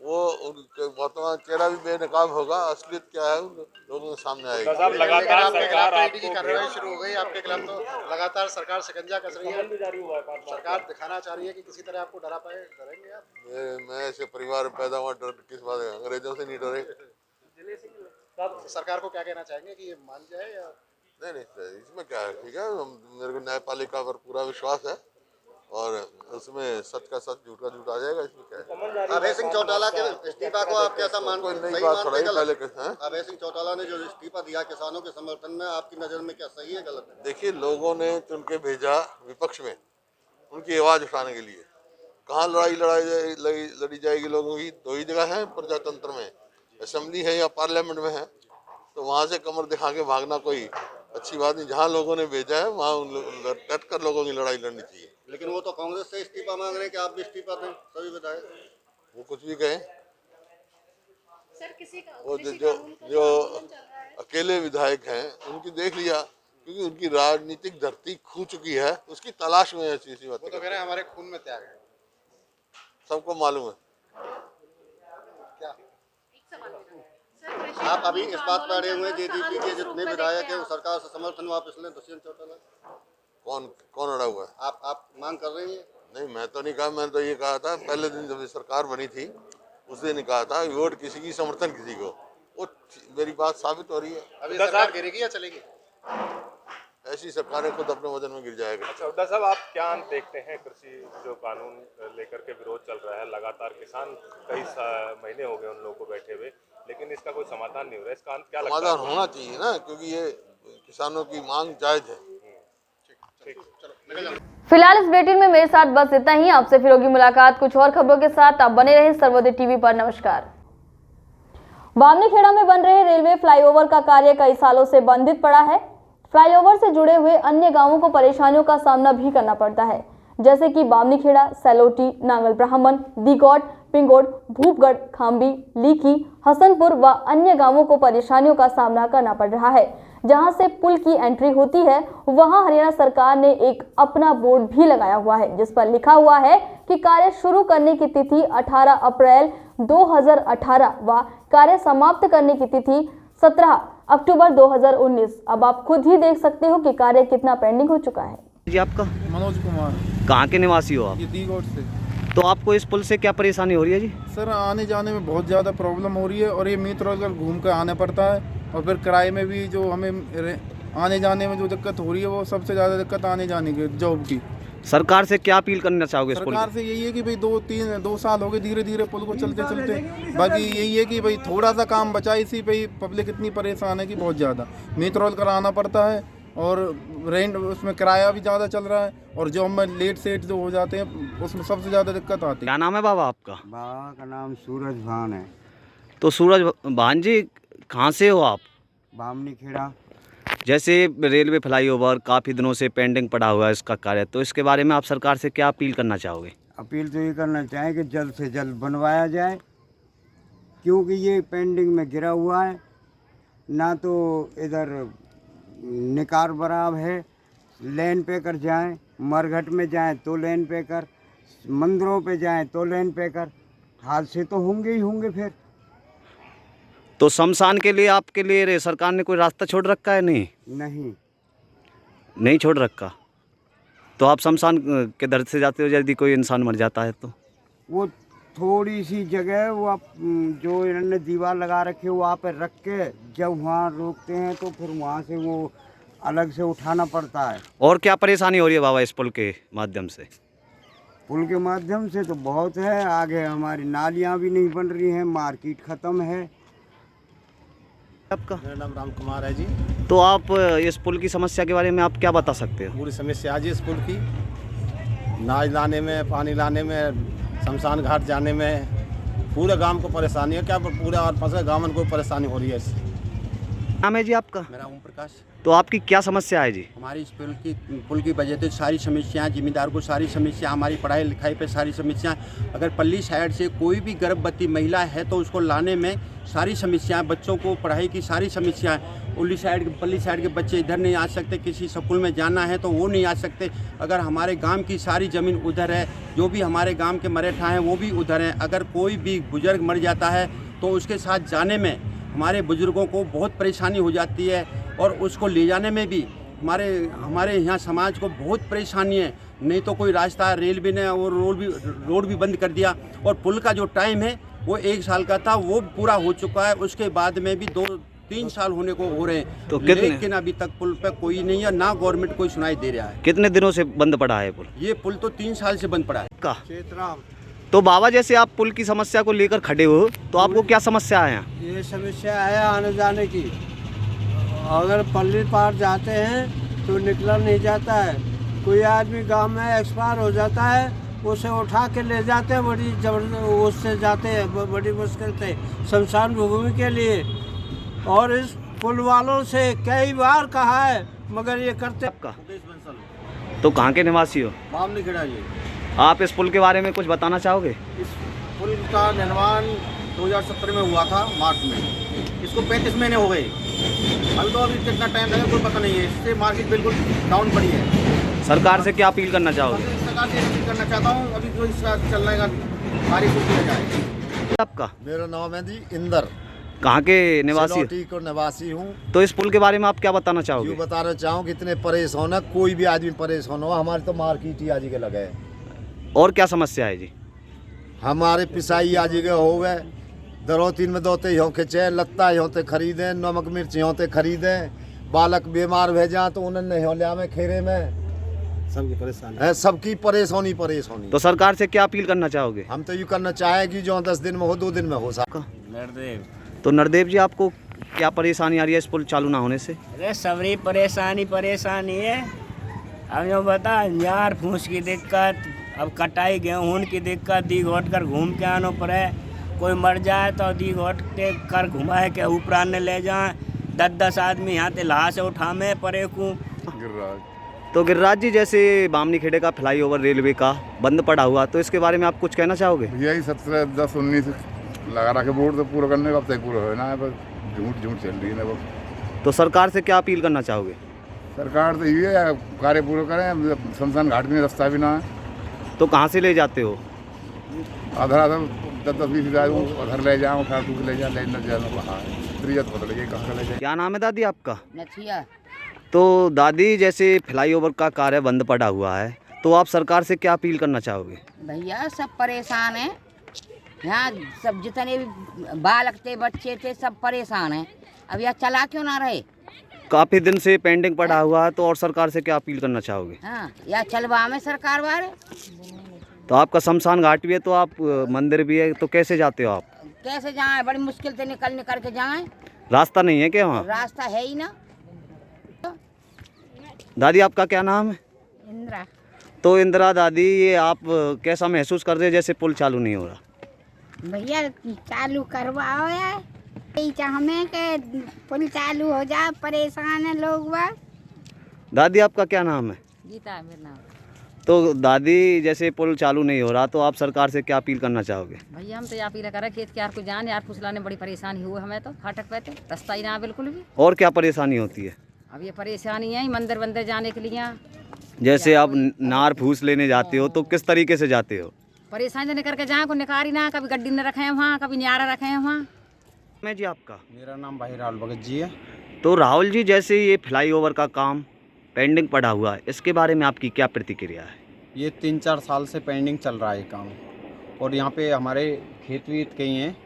वो उनके वर्तमान चेहरा भी बेनकाब होगा, असलियत क्या है उन लोगों के सामने आएगी। लगातार सरकार ईडी की कार्रवाई शुरू हो गई आपके खिलाफ, तो लगातार सरकार शिकंजा कस रही है, सरकार दिखाना चाह रही है कि किसी तरह आपको डरा पाए। डरेंगे आप? मैं ऐसे परिवार में पैदा हुआ, डर किस बात है? अंग्रेजों से नहीं डरे। सरकार को क्या कहना चाहेंगे कि ये मान जाए या नहीं? इसमें क्या है, ठीक है, मेरे को न्यायपालिका पर पूरा विश्वास है और उसमें सच का सच, झूठ का झूठ आ जाएगा। इसमें क्या है? अभय सिंह चौटाला के इस्तीफा को आप कैसा मानते हैं? नई बात थोड़ा पहले अभय सिंह चौटाला ने जो इस्तीफा दिया किसानों के समर्थन में, आपकी नज़र में क्या सही है, गलत है? देखिए, लोगों ने चुन के भेजा विपक्ष में उनकी आवाज़ उठाने के लिए। कहाँ लड़ी जाएगी लोगों की? 2 ही जगह है प्रजातंत्र में, असेंबली है या पार्लियामेंट में है। तो वहाँ से कमर दिखा के भागना कोई अच्छी बात नहीं। जहाँ लोगों ने भेजा है वहाँ डट कर लोगों की लड़ाई लड़नी चाहिए। लेकिन वो तो कांग्रेस से इस्तीफा मांग रहे हैं कि आप भी इस्तीफा दें, सभी विधायक। वो कुछ भी कहें, सर किसी का वो जो अकेले विधायक हैं उनकी देख लिया, क्योंकि उनकी राजनीतिक धरती खू चुकी है, उसकी तलाश में ऐसी बात। वो तो कह रहे हैं हमारे खून में त्याग है, सबको मालूम है। क्या आप अभी इस बात पर अड़े हुए जेडीपी के जितने विधायक हैं वो सरकार से समर्थन वापस लें? दुष्यंत चौटाला कौन अड़ा हुआ है? आप मांग कर रहे हैं? नहीं, मैं तो नहीं कहा। मैंने तो ये कहा था पहले दिन जब सरकार बनी थी उस दिन कहा था वोट किसी की, समर्थन किसी को। वो मेरी बात साबित हो रही है। अभी सरकार गिरेगी या चलेगी? ऐसी सरकारें खुद अपने वजन में गिर जाएगा। अच्छा हुड्डा साहब, आप क्या देखते हैं कृषि जो कानून लेकर के विरोध चल रहा है, लगातार किसान कई महीने हो गए उन लोगों को बैठे हुए, लेकिन इसका कोई समाधान नहीं हो रहा है। इसका क्या लगता है? समाधान होना चाहिए ना, क्योंकि ये किसानों की मांग जायज है। फिलहाल इस बुलेटिन में मेरे साथ बस इतना ही। आपसे फिर होगी मुलाकात कुछ और खबरों के साथ। आप बने रहे सर्वोदय टीवी पर। नमस्कार। बामनीखेड़ा में बन रहे रेलवे फ्लाईओवर का कार्य कई सालों से बंधित पड़ा है। फ्लाईओवर से जुड़े हुए अन्य गांवों को परेशानियों का सामना भी करना पड़ता है, जैसे कि बामनीखेड़ा, सैलोटी, नांगल ब्राह्मण, दिगौट, पिंगोट, भूपगढ़, खाम्बी, लीकी, हसनपुर व अन्य गांवों को परेशानियों का सामना करना पड़ रहा है। जहां से पुल की एंट्री होती है, वहां हरियाणा सरकार ने एक अपना बोर्ड भी लगाया हुआ है, जिस पर लिखा हुआ है कि कार्य शुरू करने की तिथि 18 अप्रैल 2018 व कार्य समाप्त करने की तिथि 17 अक्टूबर 2019। अब आप खुद ही देख सकते हो कि कार्य कितना पेंडिंग हो चुका है। जी आपका? मनोज कुमार। कहाँ के निवासी हो आप? ये दीगोट से। तो आपको इस पुल से क्या परेशानी हो रही है जी? सर आने जाने में बहुत ज़्यादा प्रॉब्लम हो रही है और ये मीत रोजगार घूम कर आना पड़ता है और फिर किराए में भी जो हमें आने जाने में जो दिक्कत हो रही है वो सबसे ज़्यादा दिक्कत आने जाने की जॉब की। सरकार से क्या अपील करना चाहोगे इस पुल? सरकार से यही है कि भाई 2 साल हो गए धीरे धीरे पुल को चलते चलते, बाकी यही है कि भाई थोड़ा सा काम बचा, इसी भाई पब्लिक इतनी परेशान है कि बहुत ज़्यादा मीत रोल कर आना पड़ता है और रेंट उसमें किराया भी ज़्यादा चल रहा है और जॉब में लेट सेट जो हो जाते हैं उसमें सबसे ज़्यादा दिक्कत आती है। क्या नाम है बाबा आपका? बाबा का नाम सूरज भान है। तो सूरज भान जी कहाँ से हो आप? बामनी खेड़ा। जैसे रेलवे फ्लाईओवर काफ़ी दिनों से पेंडिंग पड़ा हुआ है इसका कार्य, तो इसके बारे में आप सरकार से क्या अपील करना चाहोगे? अपील तो ये करना चाहें कि जल्द से जल्द बनवाया जाए, क्योंकि ये पेंडिंग में गिरा हुआ है। ना तो इधर निकार बराब है, लेन पे कर जाएं, मरघट में जाएं तो लेन पे कर, मंदिरों पे जाएं तो लेन पे कर, हादसे तो होंगे ही होंगे। फिर तो शमशान के लिए आपके लिए सरकार ने कोई रास्ता छोड़ रखा है? नहीं छोड़ रखा। तो आप शमशान के दर से जाते हो यदि कोई इंसान मर जाता है तो? वो थोड़ी सी जगह वो आप जो इन्होंने दीवार लगा रखी है वहाँ पे रख के जब वहाँ रोकते हैं तो फिर वहाँ से वो अलग से उठाना पड़ता है। और क्या परेशानी हो रही है बाबा इस पुल के माध्यम से? पुल के माध्यम से तो बहुत है, आगे हमारी नालियाँ भी नहीं बन रही हैं, मार्केट ख़त्म है। आपका? मेरा नाम राम कुमार है जी। तो आप इस पुल की समस्या के बारे में आप क्या बता सकते हो? पूरी समस्या आज इस पुल की, नाज लाने में, पानी लाने में, शमशान घाट जाने में पूरे गांव को परेशानी है। क्या पूरे और फंसे गाँव को परेशानी हो रही है इससे। नाम है जी आपका? मेरा ओम प्रकाश। तो आपकी क्या समस्या है जी? हमारी इस पुल की वजह से सारी समस्याएं, जिम्मेदार को सारी समस्या, हमारी पढ़ाई लिखाई पे सारी समस्याएं। अगर पल्ली साइड से कोई भी गर्भवती महिला है तो उसको लाने में सारी समस्याएं, बच्चों को पढ़ाई की सारी समस्याएं। पल्ली साइड के बच्चे इधर नहीं आ सकते, किसी स्कूल में जाना है तो वो नहीं आ सकते। अगर हमारे गांव की सारी ज़मीन उधर है, जो भी हमारे गांव के मरेठा हैं वो भी उधर हैं। अगर कोई भी बुजुर्ग मर जाता है तो उसके साथ जाने में हमारे बुजुर्गों को बहुत परेशानी हो जाती है और उसको ले जाने में भी हमारे यहाँ समाज को बहुत परेशानी है। नहीं तो कोई रास्ता रेलवे ने और रोड भी बंद कर दिया और पुल का जो टाइम है वो 1 साल का था, वो पूरा हो चुका है। उसके बाद में भी 2-3 साल होने को हो रहे हैं तो लेकिन अभी तक पुल पे कोई नहीं है, ना गवर्नमेंट कोई सुनाई दे रहा है। कितने दिनों से बंद पड़ा है पुल? ये पुल तो 3 साल से बंद पड़ा है। का तो बाबा जैसे आप पुल की समस्या को लेकर खड़े हो तो आपको क्या समस्या है? ये समस्या है आने जाने की। अगर पल्ली पार जाते हैं तो निकला नहीं जाता है। कोई आदमी गांव में एक्सपायर हो जाता है, उसे उठा के ले जाते हैं, बड़ी जबरदस्त उससे जाते हैं बड़ी मुश्किल से शमशान भूमि के लिए। और इस पुल वालों से कई बार कहा है मगर ये करते। आपका? तो कहाँ के निवासी हो? बामनी खेड़ा जी। आप इस पुल के बारे में कुछ बताना चाहोगे? इस पुल का निर्माण 2017 में हुआ था मार्च में। इसको 35 महीने हो गए। अभी तो अभी कितना टाइम लगा कोई पता नहीं है। इससे मार्केट बिल्कुल डाउन पड़ी है। सरकार से क्या अपील करना चाहोगे? सरकार से अपील करना चाहता हूँ अभी जो इसका चलने का बारिश किया जाए। आपका? मेरा नाम है जी इंदर। कहाँ के निवासी? को निवासी हूँ। तो इस पुल के बारे में आप क्या बताना चाहोगे? यूँ बताना चाहूँ कि इतने परेशान है, कोई भी आदमी परेशान हो, हमारे तो मार्केट ही आज के लगे है। और क्या समस्या है जी? हमारे पिसाई आज के हो गए, दरोतीन में दोते यहाँ खिंचे, लत्ता यहाँ खरीदें, नमक मिर्च यहाँ खरीदें, बालक बीमार भेजा तो उन्होंने यहाँ लिया में खेरे में सबकी परेशानी है। सबकी परेशानी। तो सरकार से क्या अपील करना चाहोगे? हम तो ये करना चाहें कि जो 10 दिन में हो 2 दिन में हो सकता। नरदेव। तो नरदेव जी आपको क्या परेशानी आ रही है इस पुल चालू ना होने से? अरे सबरी परेशानी है। अब जो बता यार फूस की दिक्कत, अब कटाई गेहूँ की दिक्कत, दी घोट कर घूम के आना पड़े। कोई मर जाए तो दी घोट के कर घुमाए के ऊपर ने ले जाए। 10-10 आदमी यहाँ ते लाह से उठामे परे को। तो गिरिराज जी जैसे बामनी खेड़े का फ्लाईओवर रेलवे का बंद पड़ा हुआ, तो इसके बारे में आप कुछ कहना चाहोगे? यही 17, 10, 19 लगा रखे बोर्ड तो पूरा करने का, अब तक पूरा होना है, बस झूठ चल रही है ना बस। तो सरकार से क्या अपील करना चाहोगे? सरकार तो ये कार्य पूरा करें, शमशान घाट में रास्ता भी ना है। तो कहाँ से ले जाते हो? आधा 10-20 हज़ार घर ले जाओ, खाटू ले जा, ले जाना कहाँ है, कहाँ ले जाए। क्या नाम है दादी आपका? नथिया। तो दादी, जैसे फ्लाईओवर का कार्य बंद पड़ा हुआ है, तो आप सरकार से क्या अपील करना चाहोगे? भैया सब परेशान हैं, यहाँ सब जितने भी बालक थे, बच्चे थे, सब परेशान हैं। अब यह चला क्यों ना रहे? काफ़ी दिन से पेंडिंग पड़ा हुआ है, तो और सरकार से क्या अपील करना चाहोगे? हाँ, या चलवा में सरकार वाले। तो आपका शमशान घाट भी है, तो आप मंदिर भी है, तो कैसे जाते हो आप? कैसे जाएं? बड़ी मुश्किल से निकल के जाएं। रास्ता नहीं है क्या वहाँ? रास्ता है ही ना। दादी आपका क्या नाम है? इंदिरा। तो इंदिरा दादी, ये आप कैसा महसूस कर रहे हैं जैसे पुल चालू नहीं हो रहा? भैया चालू करवाओ यार, यही चाहते कि पुल चालू हो जाए, परेशान है लोग बाग। दादी आपका क्या नाम है? गीता है मेरा नाम। तो दादी, जैसे पुल चालू नहीं हो रहा, तो आप सरकार से क्या अपील करना चाहोगे? भैया हम तो यह अपील करें, खेत के यार को जान यार फुसलाने बड़ी परेशानी हुई हमें, तो फाटक पे रास्ता ही ना बिल्कुल भी। और क्या परेशानी होती है? अब ये परेशानी है मंदिर वंदिर जाने के लिए। जैसे आप नार फूस लेने जाते हो, तो किस तरीके से जाते हो? परेशानी से निकल के जाए, को निकारी ना, कभी गड्डी न रखे हैं वहाँ, कभी न्यारा रखे हैं वहाँ। मैं जी आपका? मेरा नाम भाई राहुल भगत जी है। तो राहुल जी, जैसे ये फ्लाईओवर का काम पेंडिंग पड़ा हुआ है, इसके बारे में आपकी क्या प्रतिक्रिया है? ये 3-4 साल से पेंडिंग चल रहा है काम, और यहाँ पे हमारे खेत वीत कई हैं,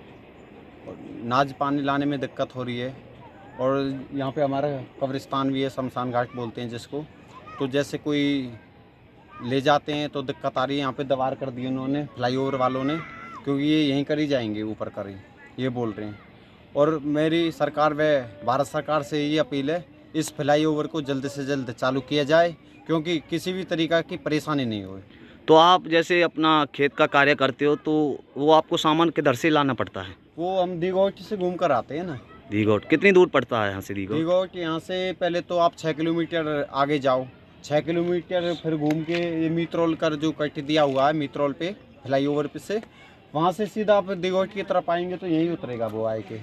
और नाज पानी लाने में दिक्कत हो रही है, और यहाँ पे हमारा कब्रिस्तान भी है, शमशान घाट बोलते हैं जिसको। तो जैसे कोई ले जाते हैं तो दिक्कत आ रही है। यहाँ पे दीवार कर दी उन्होंने, फ्लाईओवर वालों ने, क्योंकि ये यहीं कर ही जाएंगे, ऊपर कर ही ये बोल रहे हैं। और मेरी सरकार व भारत सरकार से ये अपील है, इस फ्लाईओवर को जल्द से जल्द चालू किया जाए, क्योंकि किसी भी तरीक़ा की परेशानी नहीं हो। तो आप जैसे अपना खेत का कार्य करते हो, तो वो आपको सामान किधर से लाना पड़ता है? वो हम दीघोट से घूम कर आते हैं ना। दीघोट कितनी दूर पड़ता है यहाँ से? दीघोट यहाँ से पहले तो आप 6 किलोमीटर आगे जाओ, 6 किलोमीटर फिर घूम के ये मीतरौल कर जो कट दिया हुआ है मीतरौल पे फ्लाईओवर पे से, वहाँ से सीधा आप दीघोट की तरफ आएंगे तो यहीं उतरेगा वो आए के।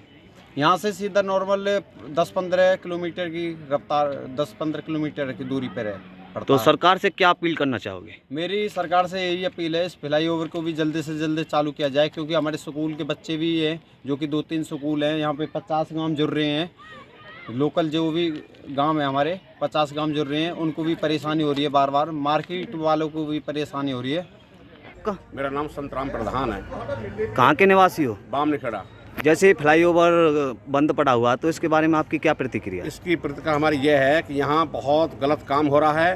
यहाँ से सीधा नॉर्मल 10-15 किलोमीटर की रफ्तार, 10-15 किलोमीटर की दूरी पर है। तो सरकार से क्या अपील करना चाहोगे? मेरी सरकार से यही अपील है, इस फ्लाईओवर को भी जल्दी से जल्दी चालू किया जाए, क्योंकि हमारे स्कूल के बच्चे भी हैं, जो कि 2-3 स्कूल हैं यहाँ पे, 50 गांव जुड़ रहे हैं। लोकल जो भी गांव है हमारे 50 गांव जुड़ रहे हैं, उनको भी परेशानी हो रही है, बार बार मार्केट वालों को भी परेशानी हो रही है। मेरा नाम संतराम प्रधान है। कहाँ के निवासी हो? बामनीखेड़ा। जैसे फ्लाईओवर बंद पड़ा हुआ, तो इसके बारे में आपकी क्या प्रतिक्रिया? इसकी प्रतिक्रिया हमारी ये है कि यहाँ बहुत गलत काम हो रहा है,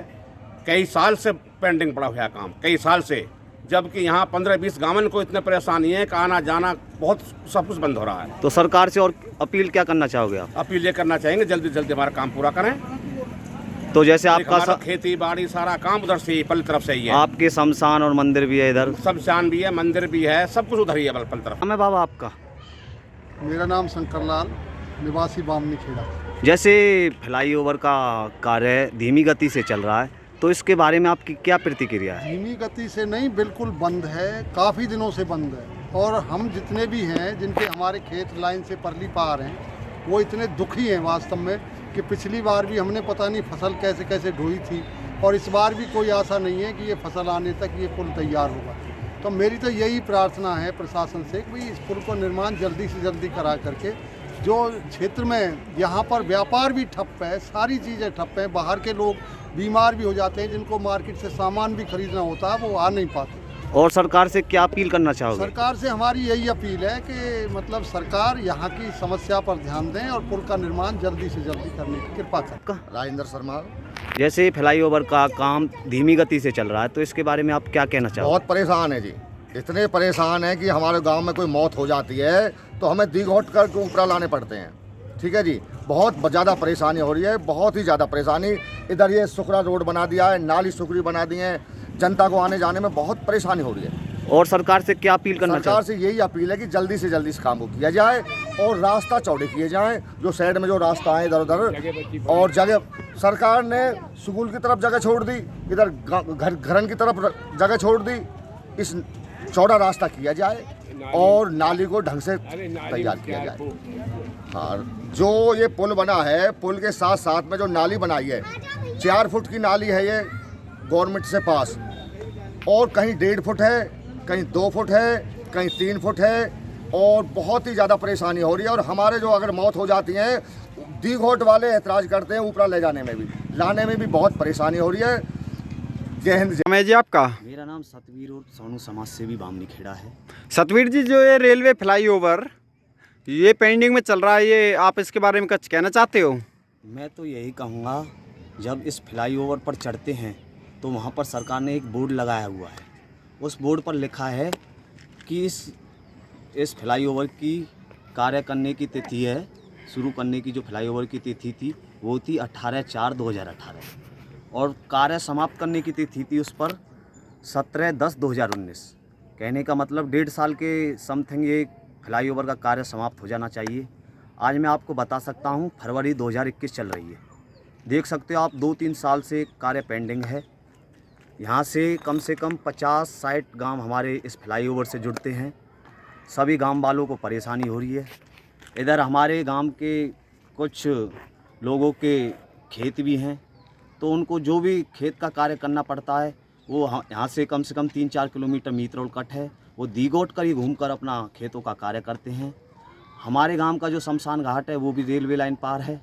कई साल से पेंडिंग पड़ा हुआ है काम, कई साल से, जबकि यहाँ 15-20 गांवन को इतने परेशानी है कि आना जाना बहुत सब कुछ बंद हो रहा है। तो सरकार से और अपील क्या करना चाहोगे आप? अपील ये करना चाहेंगे जल्दी जल्दी हमारा काम पूरा करें। तो जैसे आपका खेती बाड़ी सारा काम उधर से पल तरफ से ही है। आपके शमशान और मंदिर भी है इधर? शमशान भी है, मंदिर भी है, सब कुछ उधर ही है पल तरफ। मैं बाबा आपका? मेरा नाम शंकरलाल, निवासी बामनीखेड़ा। जैसे फ्लाईओवर का कार्य धीमी गति से चल रहा है, तो इसके बारे में आपकी क्या प्रतिक्रिया है? धीमी गति से नहीं, बिल्कुल बंद है, काफ़ी दिनों से बंद है। और हम जितने भी हैं, जिनके हमारे खेत लाइन से परली पार हैं, वो इतने दुखी हैं वास्तव में कि पिछली बार भी हमने पता नहीं फसल कैसे कैसे ढोई थी, और इस बार भी कोई आशा नहीं है कि ये फसल आने तक ये पुल तैयार होगा। तो मेरी तो यही प्रार्थना है प्रशासन से कि भाई इस पुल को निर्माण जल्दी से जल्दी करा करके, जो क्षेत्र में यहाँ पर व्यापार भी ठप्प है, सारी चीज़ें ठप्प हैं, बाहर के लोग बीमार भी हो जाते हैं, जिनको मार्केट से सामान भी खरीदना होता है वो आ नहीं पाते। और सरकार से क्या अपील करना चाहोगे? सरकार से हमारी यही अपील है कि मतलब सरकार यहाँ की समस्या पर ध्यान दें और पुल का निर्माण जल्दी से जल्दी करने की कृपा करें। राजेंद्र शर्मा। जैसे फ्लाईओवर का काम धीमी गति से चल रहा है, तो इसके बारे में आप क्या कहना चाहोगे? बहुत परेशान है जी, इतने परेशान है कि हमारे गांव में कोई मौत हो जाती है तो हमें दीघोट कर ऊपर लाने पड़ते हैं। ठीक है जी, बहुत ज़्यादा परेशानी हो रही है, बहुत ही ज़्यादा परेशानी। इधर ये सुखरा रोड बना दिया है, नाली सुखरी बना दी है, जनता को आने जाने में बहुत परेशानी हो रही है। और सरकार से क्या अपील करना सरकार से यही अपील है कि जल्दी से जल्दी इस काम को किया जाए और रास्ता चौड़े किए जाएं, जो साइड में जो रास्ता है इधर उधर, और जगह सरकार ने स्कूल की तरफ जगह छोड़ दी, इधर घरन की तरफ जगह छोड़ दी, इस चौड़ा रास्ता किया जाए और नाली को ढंग से तैयार किया जाए। हाँ, जो ये पुल बना है, पुल के साथ साथ में जो नाली बनाई है, 4 फुट की नाली है ये गवर्नमेंट से पास, और कहीं 1.5 फुट है, कहीं 2 फुट है, कहीं 3 फुट है, और बहुत ही ज़्यादा परेशानी हो रही है। और हमारे जो अगर मौत हो जाती है, दीघोट वाले ऐतराज़ करते हैं, ऊपर ले जाने में भी, लाने में भी बहुत परेशानी हो रही है। जय हिंद। समय जी आपका? मेरा नाम सतवीर और सोनू समाज सेवी बामनी खेड़ा है। सतवीर जी, जो ये रेलवे फ्लाईओवर ये पेंडिंग में चल रहा है, ये आप इसके बारे में कुछ कहना चाहते हो? मैं तो यही कहूँगा, जब इस फ्लाईओवर पर चढ़ते हैं तो वहाँ पर सरकार ने एक बोर्ड लगाया हुआ है। उस बोर्ड पर लिखा है कि इस फ्लाईओवर की कार्य करने की तिथि है, शुरू करने की जो फ्लाईओवर की तिथि थी वो थी 18/4/2018, और कार्य समाप्त करने की तिथि थी उस पर 17/10/2019। कहने का मतलब 1.5 साल के समथिंग ये फ्लाईओवर का कार्य समाप्त हो जाना चाहिए। आज मैं आपको बता सकता हूँ, फरवरी 2021 चल रही है। देख सकते हो आप, 2-3 साल से कार्य पेंडिंग है। यहाँ से कम 50-60 गांव हमारे इस फ्लाईओवर से जुड़ते हैं। सभी गांव वालों को परेशानी हो रही है। इधर हमारे गांव के कुछ लोगों के खेत भी हैं, तो उनको जो भी खेत का कार्य करना पड़ता है वो यहाँ से कम 3-4 किलोमीटर मीतरौल कट है, वो दीघोट कर ही घूमकर अपना खेतों का कार्य करते हैं। हमारे गांव का जो शमशान घाट है वो भी रेलवे लाइन पार है।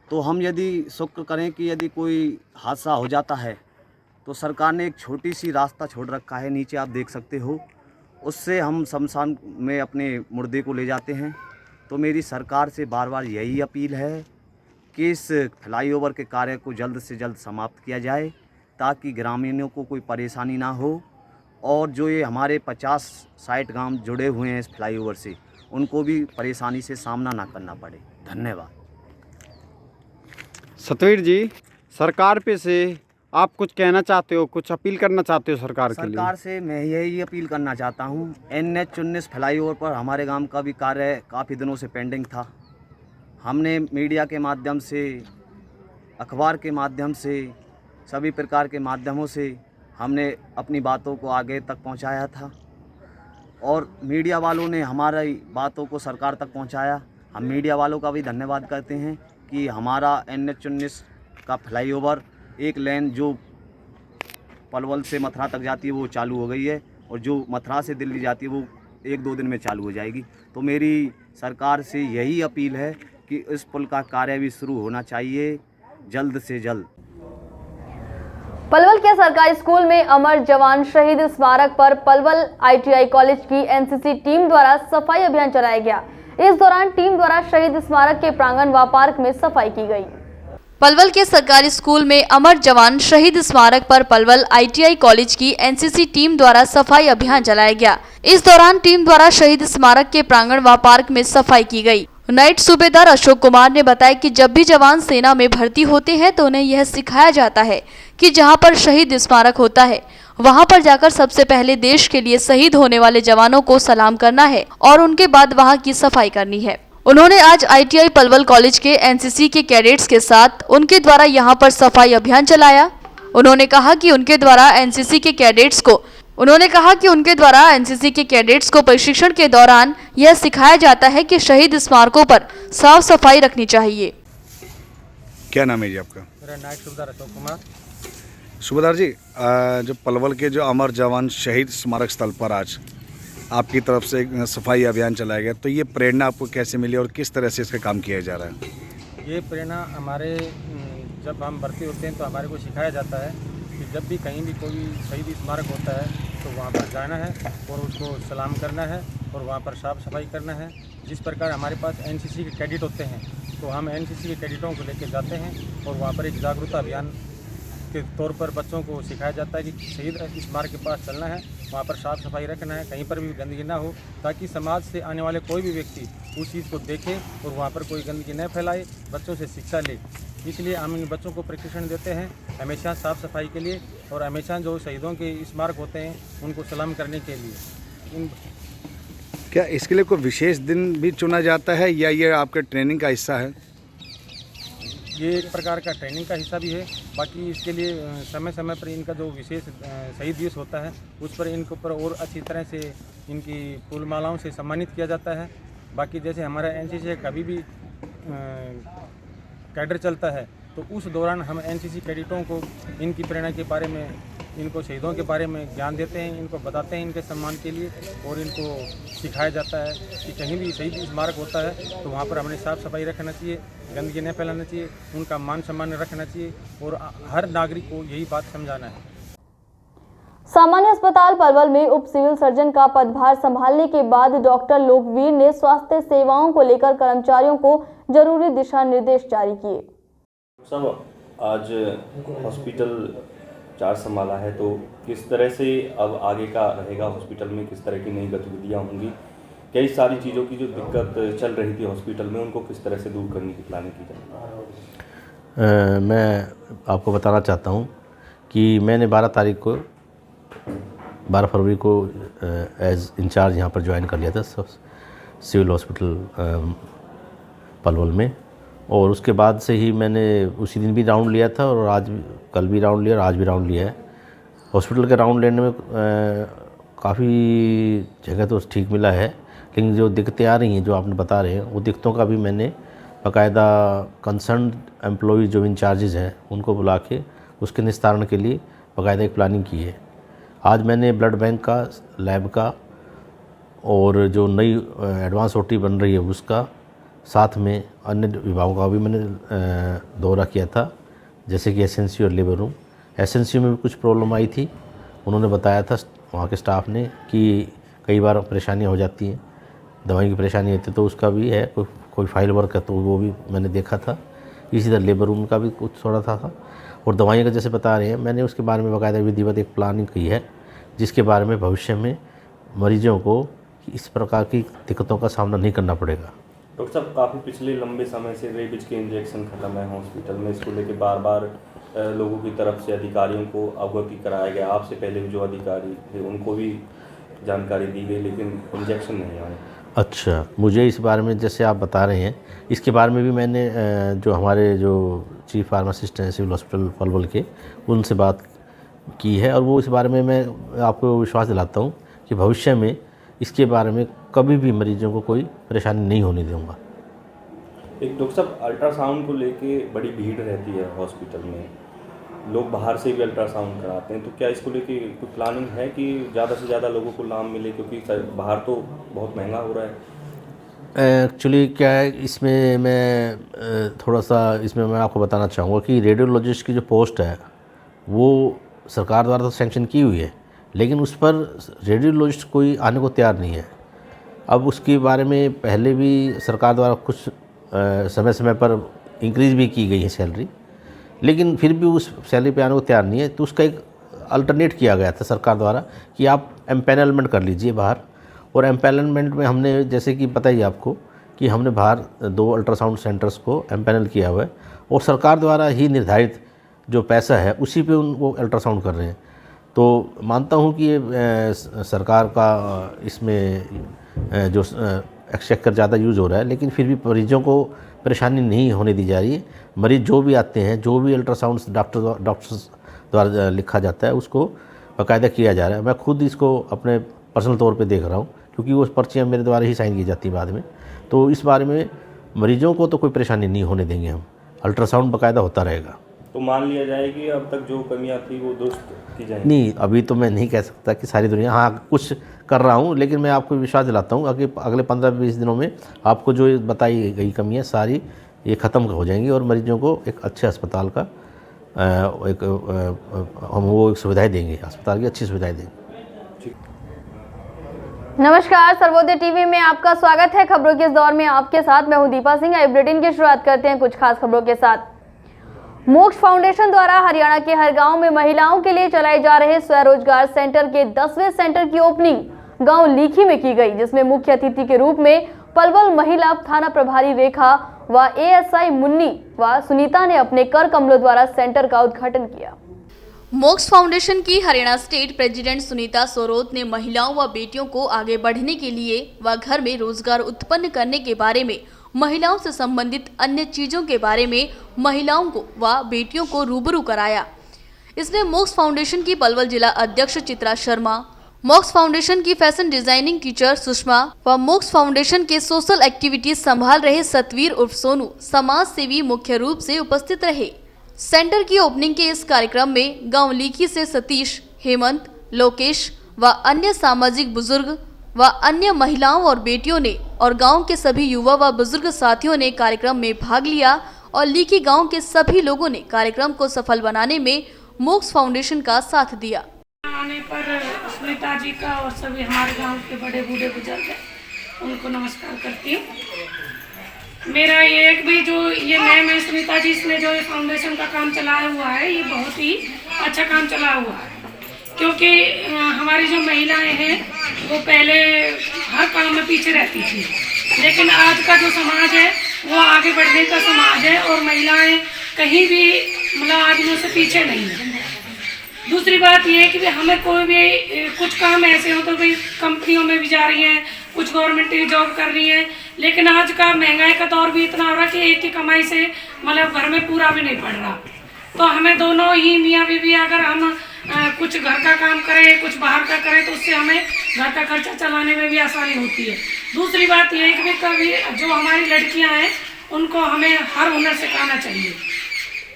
तो हम यदि शुक्र करें कि यदि कोई हादसा हो जाता है तो सरकार ने एक छोटी सी रास्ता छोड़ रखा है, नीचे आप देख सकते हो, उससे हम शमशान में अपने मुर्दे को ले जाते हैं। तो मेरी सरकार से बार बार यही अपील है कि इस फ्लाईओवर के कार्य को जल्द से जल्द समाप्त किया जाए, ताकि ग्रामीणों को कोई परेशानी ना हो, और जो ये हमारे 50-60 गांव जुड़े हुए हैं इस फ्लाईओवर से, उनको भी परेशानी से सामना ना करना पड़े। धन्यवाद। सतवीर जी, सरकार पे से आप कुछ कहना चाहते हो, कुछ अपील करना चाहते हो सरकार के लिए? सरकार से मैं यही अपील करना चाहता हूँ, NH-19 फ्लाईओवर पर हमारे गांव का भी कार्य काफ़ी दिनों से पेंडिंग था। हमने मीडिया के माध्यम से, अखबार के माध्यम से, सभी प्रकार के माध्यमों से हमने अपनी बातों को आगे तक पहुंचाया था, और मीडिया वालों ने हमारी बातों को सरकार तक पहुंचाया। हम मीडिया वालों का भी धन्यवाद करते हैं कि हमारा NH-19 का फ्लाईओवर एक लेन जो पलवल से मथुरा तक जाती है वो चालू हो गई है, और जो मथुरा से दिल्ली जाती है वो 1-2 दिन में चालू हो जाएगी। तो मेरी सरकार से यही अपील है कि इस पुल का कार्य भी शुरू होना चाहिए जल्द से जल्द। पलवल के सरकारी स्कूल में अमर जवान शहीद स्मारक पर पलवल ITI कॉलेज की NCC टीम द्वारा सफाई अभियान चलाया गया। इस दौरान टीम द्वारा शहीद स्मारक के प्रांगण व पार्क में सफाई की गई। पलवल के सरकारी स्कूल में अमर जवान शहीद स्मारक पर पलवल ITI कॉलेज की NCC टीम द्वारा सफाई अभियान चलाया गया। इस दौरान टीम द्वारा शहीद स्मारक के प्रांगण व पार्क में सफाई की गई। नाइट सूबेदार अशोक कुमार ने बताया कि जब भी जवान सेना में भर्ती होते हैं तो उन्हें यह सिखाया जाता है कि जहां पर शहीद स्मारक होता है वहां पर जाकर सबसे पहले देश के लिए शहीद होने वाले जवानों को सलाम करना है और उनके बाद वहां की सफाई करनी है। उन्होंने आज ITI पलवल कॉलेज के NCC के कैडेट्स के साथ उनके द्वारा यहां पर सफाई अभियान चलाया। उन्होंने कहा कि उनके द्वारा NCC के कैडेट्स को प्रशिक्षण के दौरान यह सिखाया जाता है कि शहीद स्मारकों पर साफ सफाई रखनी चाहिए। क्या नाम है जी आपका? मेरा नाइट सूबेदार अशोक कुमार। सूबेदार जी, जो पलवल के जो अमर जवान शहीद स्मारक स्थल पर आज आपकी तरफ से एक सफाई अभियान चलाया गया, तो ये प्रेरणा आपको कैसे मिली और किस तरह से इसका काम किया जा रहा है? ये प्रेरणा हमारे जब हम भर्ती होते हैं तो हमारे को सिखाया जाता है कि जब भी कहीं भी कोई शहीद स्मारक होता है तो वहाँ पर जाना है और उसको सलाम करना है और वहाँ पर साफ सफाई करना है। जिस प्रकार हमारे पास NCC के कैडेट होते हैं तो हम NCC के कैडेटों को लेकर जाते हैं और वहाँ पर एक जागरूकता अभियान के तौर पर बच्चों को सिखाया जाता है कि शहीद स्मारक के पास चलना है, वहाँ पर साफ सफाई रखना है, कहीं पर भी गंदगी ना हो, ताकि समाज से आने वाले कोई भी व्यक्ति उस चीज़ को देखे और वहाँ पर कोई गंदगी न फैलाए, बच्चों से शिक्षा ले। इसलिए हम इन बच्चों को प्रशिक्षण देते हैं हमेशा साफ़ सफाई के लिए और हमेशा जो शहीदों के स्मारक होते हैं उनको सलाम करने के लिए। क्या इसके लिए कोई विशेष दिन भी चुना जाता है या ये आपके ट्रेनिंग का हिस्सा है? ये एक प्रकार का ट्रेनिंग का हिस्सा भी है। बाकी इसके लिए समय समय पर इनका जो विशेष शहीद दिवस होता है उस पर इनके ऊपर और अच्छी तरह से इनकी फूल मालाओं से सम्मानित किया जाता है बाकी जैसे हमारा एनसीसी कभी भी कैडर चलता है तो उस दौरान हम एनसीसी कैडेटों को इनकी प्रेरणा के बारे में, इनको शहीदों के बारे में ज्ञान देते हैं, इनको बताते हैं इनके सम्मान के लिए, और इनको सिखाया जाता है कि कहीं भी शहीद स्मारक होता है तो वहाँ पर हमने साफ़ सफाई रखना चाहिए, गंदगी नहीं फैलाना चाहिए, उनका मान सम्मान रखना चाहिए और हर नागरिक को यही बात समझाना है। सामान्य अस्पताल पलवल में उप सिविल सर्जन का पदभार संभालने के बाद डॉक्टर लोकवीर ने स्वास्थ्य सेवाओं को लेकर कर्मचारियों को जरूरी दिशा निर्देश जारी किए। सब आज हॉस्पिटल चार्ज संभाला है तो किस तरह से अब आगे का रहेगा, हॉस्पिटल में किस तरह की नई गतिविधियां होंगी, कई सारी चीज़ों की जो दिक्कत चल रही थी हॉस्पिटल में उनको किस तरह से दूर करने की प्लानिंग की जाए। मैं आपको बताना चाहता हूं कि मैंने 12 फरवरी को एज इंचार्ज यहाँ पर ज्वाइन कर लिया था सिविल हॉस्पिटल पलवल में, और उसके बाद से ही मैंने उसी दिन भी राउंड लिया था और आज कल भी राउंड लिया और आज भी राउंड लिया है। हॉस्पिटल के राउंड लेने में काफ़ी जगह तो ठीक मिला है, लेकिन जो दिक्कतें आ रही हैं जो आपने बता रहे हैं वो दिक्कतों का भी मैंने बाकायदा कंसर्न एम्प्लॉय जो इंचार्जेज हैं उनको बुला के उसके निस्तारण के लिए बाकायदा एक प्लानिंग की है। आज मैंने ब्लड बैंक का, लैब का और जो नई एडवांस ओटी बन रही है उसका, साथ में अन्य विभागों का भी मैंने दौरा किया था, जैसे कि एसएनसी और लेबर रूम। एसएनसी में भी कुछ प्रॉब्लम आई थी, उन्होंने बताया था वहाँ के स्टाफ ने कि कई बार परेशानियाँ हो जाती हैं, दवाई की परेशानी होती है, तो उसका भी है कोई फाइल वर्क है तो वो भी मैंने देखा था। इसी तरह लेबर रूम का भी कुछ थोड़ा था और दवाइयों का जैसे बता रहे हैं मैंने उसके बारे में बाकायदा विधिवत एक प्लानिंग की है, जिसके बारे में भविष्य में मरीजों को इस प्रकार की दिक्कतों का सामना नहीं करना पड़ेगा। डॉक्टर साहब, काफ़ी पिछले लंबे समय से रेबीज के इंजेक्शन ख़त्म है हॉस्पिटल में, इसको लेकर बार बार लोगों की तरफ से अधिकारियों को अवगति कराया गया, आपसे पहले जो अधिकारी थे उनको भी जानकारी दी गई, लेकिन इंजेक्शन नहीं आए। अच्छा, मुझे इस बारे में जैसे आप बता रहे हैं इसके बारे में भी मैंने जो हमारे जो चीफ फार्मासिस्ट हैं सिविल हॉस्पिटल पलवल के, उनसे बात की है और वो इस बारे में मैं आपको विश्वास दिलाता हूँ कि भविष्य में इसके बारे में कभी भी मरीजों को कोई परेशानी नहीं होने दूंगा। एक डॉक्टर साहब, अल्ट्रासाउंड को लेके बड़ी भीड़ रहती है हॉस्पिटल में, लोग बाहर से भी अल्ट्रासाउंड कराते हैं, तो क्या इसको लेके कोई प्लानिंग है कि ज़्यादा से ज़्यादा लोगों को लाभ मिले, क्योंकि बाहर तो बहुत महंगा हो रहा है। एक्चुअली क्या है इसमें मैं थोड़ा सा इसमें मैं आपको बताना चाहूँगा कि रेडियोलॉजिस्ट की जो पोस्ट है वो सरकार द्वारा तो सैंक्शन की हुई है, लेकिन उस पर रेडियोलॉजिस्ट कोई आने को तैयार नहीं है। अब उसके बारे में पहले भी सरकार द्वारा कुछ समय समय पर इंक्रीज़ भी की गई है सैलरी, लेकिन फिर भी उस सैलरी पे आने को तैयार नहीं है, तो उसका एक अल्टरनेट किया गया था सरकार द्वारा कि आप एम्पैनलमेंट कर लीजिए बाहर। और एम्पैनलमेंट में हमने जैसे कि पता ही आपको कि हमने बाहर 2 अल्ट्रासाउंड सेंटर्स को एम्पैनल किया हुआ है और सरकार द्वारा ही निर्धारित जो पैसा है उसी पे उनको अल्ट्रासाउंड कर रहे हैं। तो मानता हूँ कि ये सरकार का इसमें जो एक्सचेकर ज़्यादा यूज़ हो रहा है, लेकिन फिर भी मरीजों को परेशानी नहीं होने दी जा रही है। मरीज़ जो भी आते हैं, जो भी अल्ट्रासाउंड डॉक्टर्स द्वारा लिखा जाता है उसको बाकायदा किया जा रहा है। मैं खुद इसको अपने पर्सनल तौर पे देख रहा हूँ, क्योंकि वो पर्चियाँ मेरे द्वारा ही साइन की जाती है बाद में। तो इस बारे में मरीजों को तो कोई परेशानी नहीं होने देंगे हम, अल्ट्रासाउंड बाकायदा होता रहेगा। तो मान लिया जाए कि अब तक जो कमियां थी वो दुरुस्त की जाएंगी? नहीं, अभी तो मैं नहीं कह सकता कि सारी दुनिया, हाँ कुछ कर रहा हूँ, लेकिन मैं आपको विश्वास दिलाता हूँ कि अगले 15-20 दिनों में आपको जो बताई गई कमियाँ सारी ये ख़त्म हो जाएंगी और मरीजों को एक अच्छे अस्पताल का हम वो सुविधाएँ देंगे, अस्पताल की अच्छी सुविधाएँ देंगे। नमस्कार, सर्वोदय टीवी में आपका स्वागत है। खबरों के इस दौर में आपके साथ मैं हूं दीपा सिंह। आई बुलेटिन की शुरुआत करते हैं कुछ खास खबरों के साथ। मोक्ष फाउंडेशन द्वारा हरियाणा के हर गांव में महिलाओं के लिए चलाए जा रहे स्वरोजगार सेंटर के 10वें सेंटर की ओपनिंग गांव लीखी में की गई, जिसमें मुख्य अतिथि के रूप में पलवल महिला थाना प्रभारी रेखा व एएसआई मुन्नी व सुनीता ने अपने कर कमलों द्वारा सेंटर का उद्घाटन किया। मोक्ष फाउंडेशन की हरियाणा स्टेट प्रेसिडेंट सुनीता सोरोत ने महिलाओं व बेटियों को आगे बढ़ने के लिए व घर में रोजगार उत्पन्न करने के बारे में, महिलाओं से संबंधित अन्य चीजों के बारे में महिलाओं को व बेटियों को रूबरू कराया। इसमें मोक्ष फाउंडेशन की पलवल जिला अध्यक्ष चित्रा शर्मा, मोक्स फाउंडेशन की फैशन डिजाइनिंग टीचर सुषमा व मोक्स फाउंडेशन के सोशल एक्टिविटीज संभाल रहे सतवीर उर्फ सोनू समाज सेवी मुख्य रूप से उपस्थित रहे। सेंटर की ओपनिंग के इस कार्यक्रम में गांव लीखी से सतीश, हेमंत, लोकेश व अन्य सामाजिक बुजुर्ग व अन्य महिलाओं और बेटियों ने और गांव के सभी युवा व बुजुर्ग साथियों ने कार्यक्रम में भाग लिया और लीखी गांव के सभी लोगों ने कार्यक्रम को सफल बनाने में मोक्स फाउंडेशन का साथ दिया। आने पर स्मिता जी का और सभी हमारे गांव के बड़े बूढ़े बुजुर्ग हैं, उनको नमस्कार करती हूँ। मेरा ये एक भी जो ये मैम है स्मिता जी, इसने जो ये फाउंडेशन का काम चलाया हुआ है, ये बहुत ही अच्छा काम चला हुआ है, क्योंकि हमारी जो महिलाएं हैं वो पहले हर काम में पीछे रहती थी, लेकिन आज का जो समाज है वो आगे बढ़ने का समाज है और महिलाएं कहीं भी मतलब आदमियों से पीछे नहीं है। दूसरी बात ये है कि हमें कोई भी कुछ काम ऐसे हो तो भाई कंपनियों में भी जा रही हैं, कुछ गवर्नमेंट की जॉब कर रही हैं, लेकिन आज का महंगाई का दौर भी इतना हो रहा है कि एक की कमाई से मतलब घर में पूरा भी नहीं पड़ रहा। तो हमें दोनों ही मियाँ बीवी अगर हम कुछ घर का काम करें, कुछ बाहर का करें, तो उससे हमें घर का खर्चा चलाने में भी आसानी होती है। दूसरी बात यह है कि कभी जो हमारी लड़कियां हैं उनको हमें हर हुनर सिखाना चाहिए,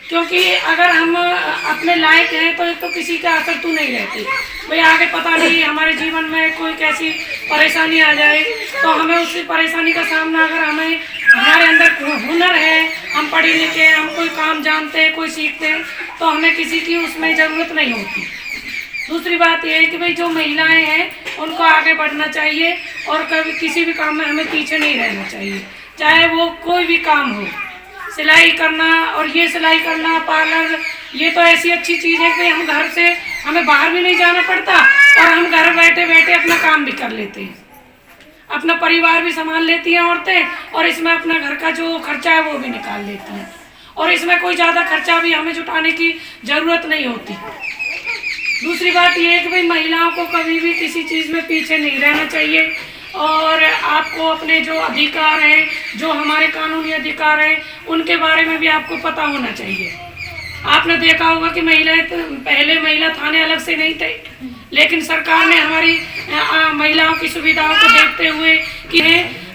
क्योंकि अगर हम अपने लायक हैं तो एक तो किसी का असर तो नहीं रहती भाई, आगे पता नहीं हमारे जीवन में कोई कैसी परेशानी आ जाए, तो हमें उसी परेशानी का सामना, अगर हमें हमारे अंदर हुनर है, हम पढ़े लिखे हैं, हम कोई काम जानते हैं, कोई सीखते हैं, तो हमें किसी की उसमें ज़रूरत नहीं होती। दूसरी बात यह है कि भाई जो महिलाएं हैं उनको आगे बढ़ना चाहिए और कभी किसी भी काम में हमें पीछे नहीं रहना चाहिए, चाहे वो कोई भी काम हो। सिलाई करना और ये सिलाई करना, पार्लर, ये तो ऐसी अच्छी चीज़ है कि हम घर से हमें बाहर भी नहीं जाना पड़ता और हम घर बैठे बैठे अपना काम भी कर लेते हैं, अपना परिवार भी संभाल लेती हैं औरतें, और इसमें अपना घर का जो खर्चा है वो भी निकाल लेती हैं, और इसमें कोई ज़्यादा खर्चा भी हमें जुटाने की ज़रूरत नहीं होती। दूसरी बात ये है कि भाई महिलाओं को कभी भी किसी चीज़ में पीछे नहीं रहना चाहिए, और आपको अपने जो अधिकार हैं, जो हमारे कानूनी अधिकार हैं, उनके बारे में भी आपको पता होना चाहिए। आपने देखा होगा कि पहले महिला थाने अलग से नहीं थे, लेकिन सरकार ने हमारी महिलाओं की सुविधाओं को देखते हुए कि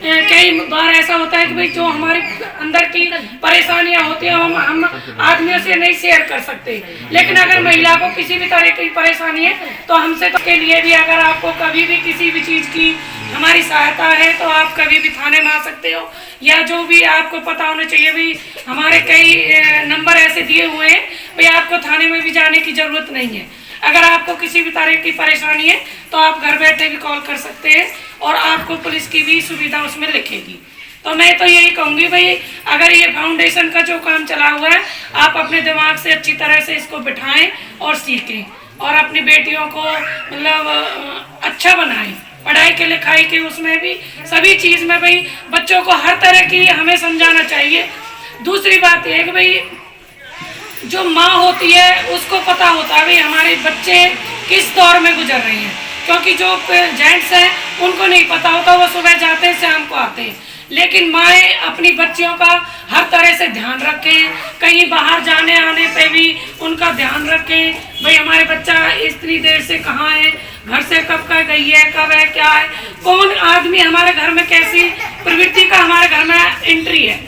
कई बार ऐसा होता है कि भाई जो हमारे अंदर की परेशानियां होती हैं हम आदमियों से नहीं शेयर कर सकते, लेकिन अगर महिला को किसी भी तरह की परेशानी है तो हमसे तो के लिए भी, अगर आपको कभी भी किसी भी चीज़ की हमारी सहायता है तो आप कभी भी थाने में आ सकते हो, या जो भी आपको पता होना चाहिए भाई हमारे कई नंबर ऐसे दिए हुए हैं, भाई आपको थाने में भी जाने की ज़रूरत नहीं है। अगर आपको किसी भी तरह की परेशानी है तो आप घर बैठे भी कॉल कर सकते हैं और आपको पुलिस की भी सुविधा उसमें लिखेगी। तो मैं तो यही कहूँगी भाई, अगर ये फाउंडेशन का जो काम चला हुआ है आप अपने दिमाग से अच्छी तरह से इसको बिठाएं और सीखें, और अपनी बेटियों को मतलब अच्छा बनाएं, पढ़ाई के लिखाई के उसमें भी सभी चीज़ में भाई बच्चों को हर तरह की हमें समझाना चाहिए। दूसरी बात यह है कि भाई जो माँ होती है उसको पता होता है भाई हमारे बच्चे किस दौर में गुजर रहे हैं, क्योंकि जो जेंट्स हैं उनको नहीं पता होता, वो सुबह जाते हैं शाम को आते हैं, लेकिन माएँ अपनी बच्चियों का हर तरह से ध्यान रखें, कहीं बाहर जाने आने पे भी उनका ध्यान रखें, भाई हमारे बच्चा इतनी देर से कहाँ है, घर से कब का गई है, कब है, क्या है, कौन आदमी हमारे घर में कैसी प्रवृत्ति का हमारे घर में एंट्री है।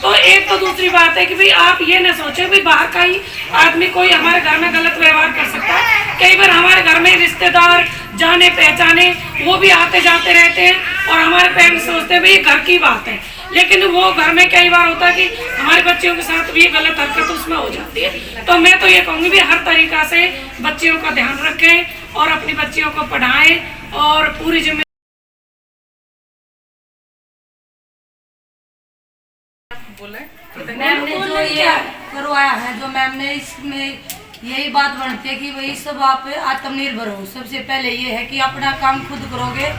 तो एक तो दूसरी बात है कि भाई आप ये न सोचें भाई बाहर का ही आदमी कोई हमारे घर में गलत व्यवहार कर सकता है। कई बार हमारे घर में रिश्तेदार जाने पहचाने वो भी आते जाते रहते हैं और हमारे पेरेंट्स सोचते हैं भाई घर की बात है, लेकिन वो घर में कई बार होता है कि हमारे बच्चियों के साथ भी गलत हरकत उसमें हो जाती है। तो मैं तो ये कहूँगी भी हर तरीक़ा से बच्चियों का ध्यान रखें और अपनी बच्चियों को पढ़ाएं और पूरी जिम्मेदारी मैम ने जो ये करवाया है, जो मैम ने इसमें यही बात बनती है कि भाई सब आप आत्मनिर्भर हो। सबसे पहले ये है कि अपना काम खुद करोगे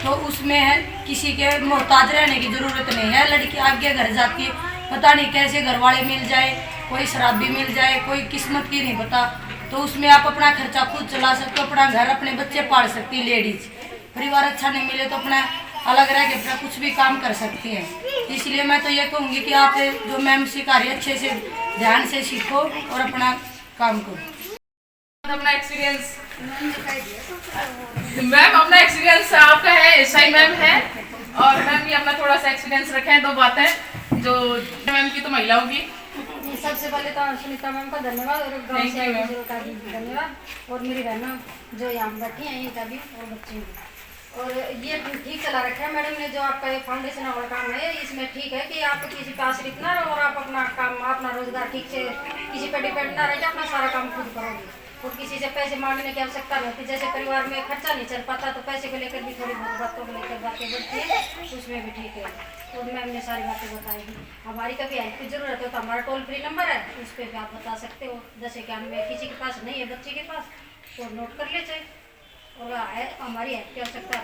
तो उसमें है किसी के मोहताज रहने की ज़रूरत नहीं है। लड़की आगे घर जाती है, पता नहीं कैसे घर वाले मिल जाए, कोई शराबी मिल जाए, कोई किस्मत की नहीं पता, तो उसमें आप अपना खर्चा खुद चला सकते हो, अपना घर अपने बच्चे पाल सकती है। लेडीज परिवार अच्छा नहीं मिले तो अपना अलग रह के अपना कुछ भी काम कर सकती हैं। इसलिए मैं तो ये कहूँगी कि आप जो मैम सिखा रही है अच्छे से ध्यान से सीखो और अपना काम करो। अपना एक्सपीरियंस मैम अपना एक्सपीरियंस आपका है, एसआई मैम है और मैम भी अपना थोड़ा सा एक्सपीरियंस रखे हैं। 2 बातें जो मैम की तो महिलाओं की। सबसे पहले तो सुनीता मैम का धन्यवाद और गाँव से आए का भी धन्यवाद और मेरी बहनों जो यहाँ बैठी हैं इनका भी और बच्चे भी। और ये ठीक चला रखा है मैडम ने जो आपका ये फाउंडेशन वाला काम है, इसमें ठीक है कि आप किसी पे आश्रित ना रहो और आप अपना काम अपना रोजगार ठीक से किसी पे डिपेंड ना रहे, अपना सारा काम खुद करोगे और किसी से पैसे मांगने की आवश्यकता नहीं होती। जैसे परिवार में खर्चा नहीं चल पाता तो पैसे को लेकर भी थोड़ी बहुत बातों को लेकर बातें बढ़ती है, उसमें भी ठीक है। और मैम ने सारी बातें बताई। हमारी कभी हेल्प की जरूरत हो तो हमारा टोल फ्री नंबर है, उस पर भी आप बता सकते हो। जैसे कि हमें किसी के पास नहीं है बच्चे के पास तो नोट कर ले चाहिए और हमारी हेल्प की आवश्यकता है।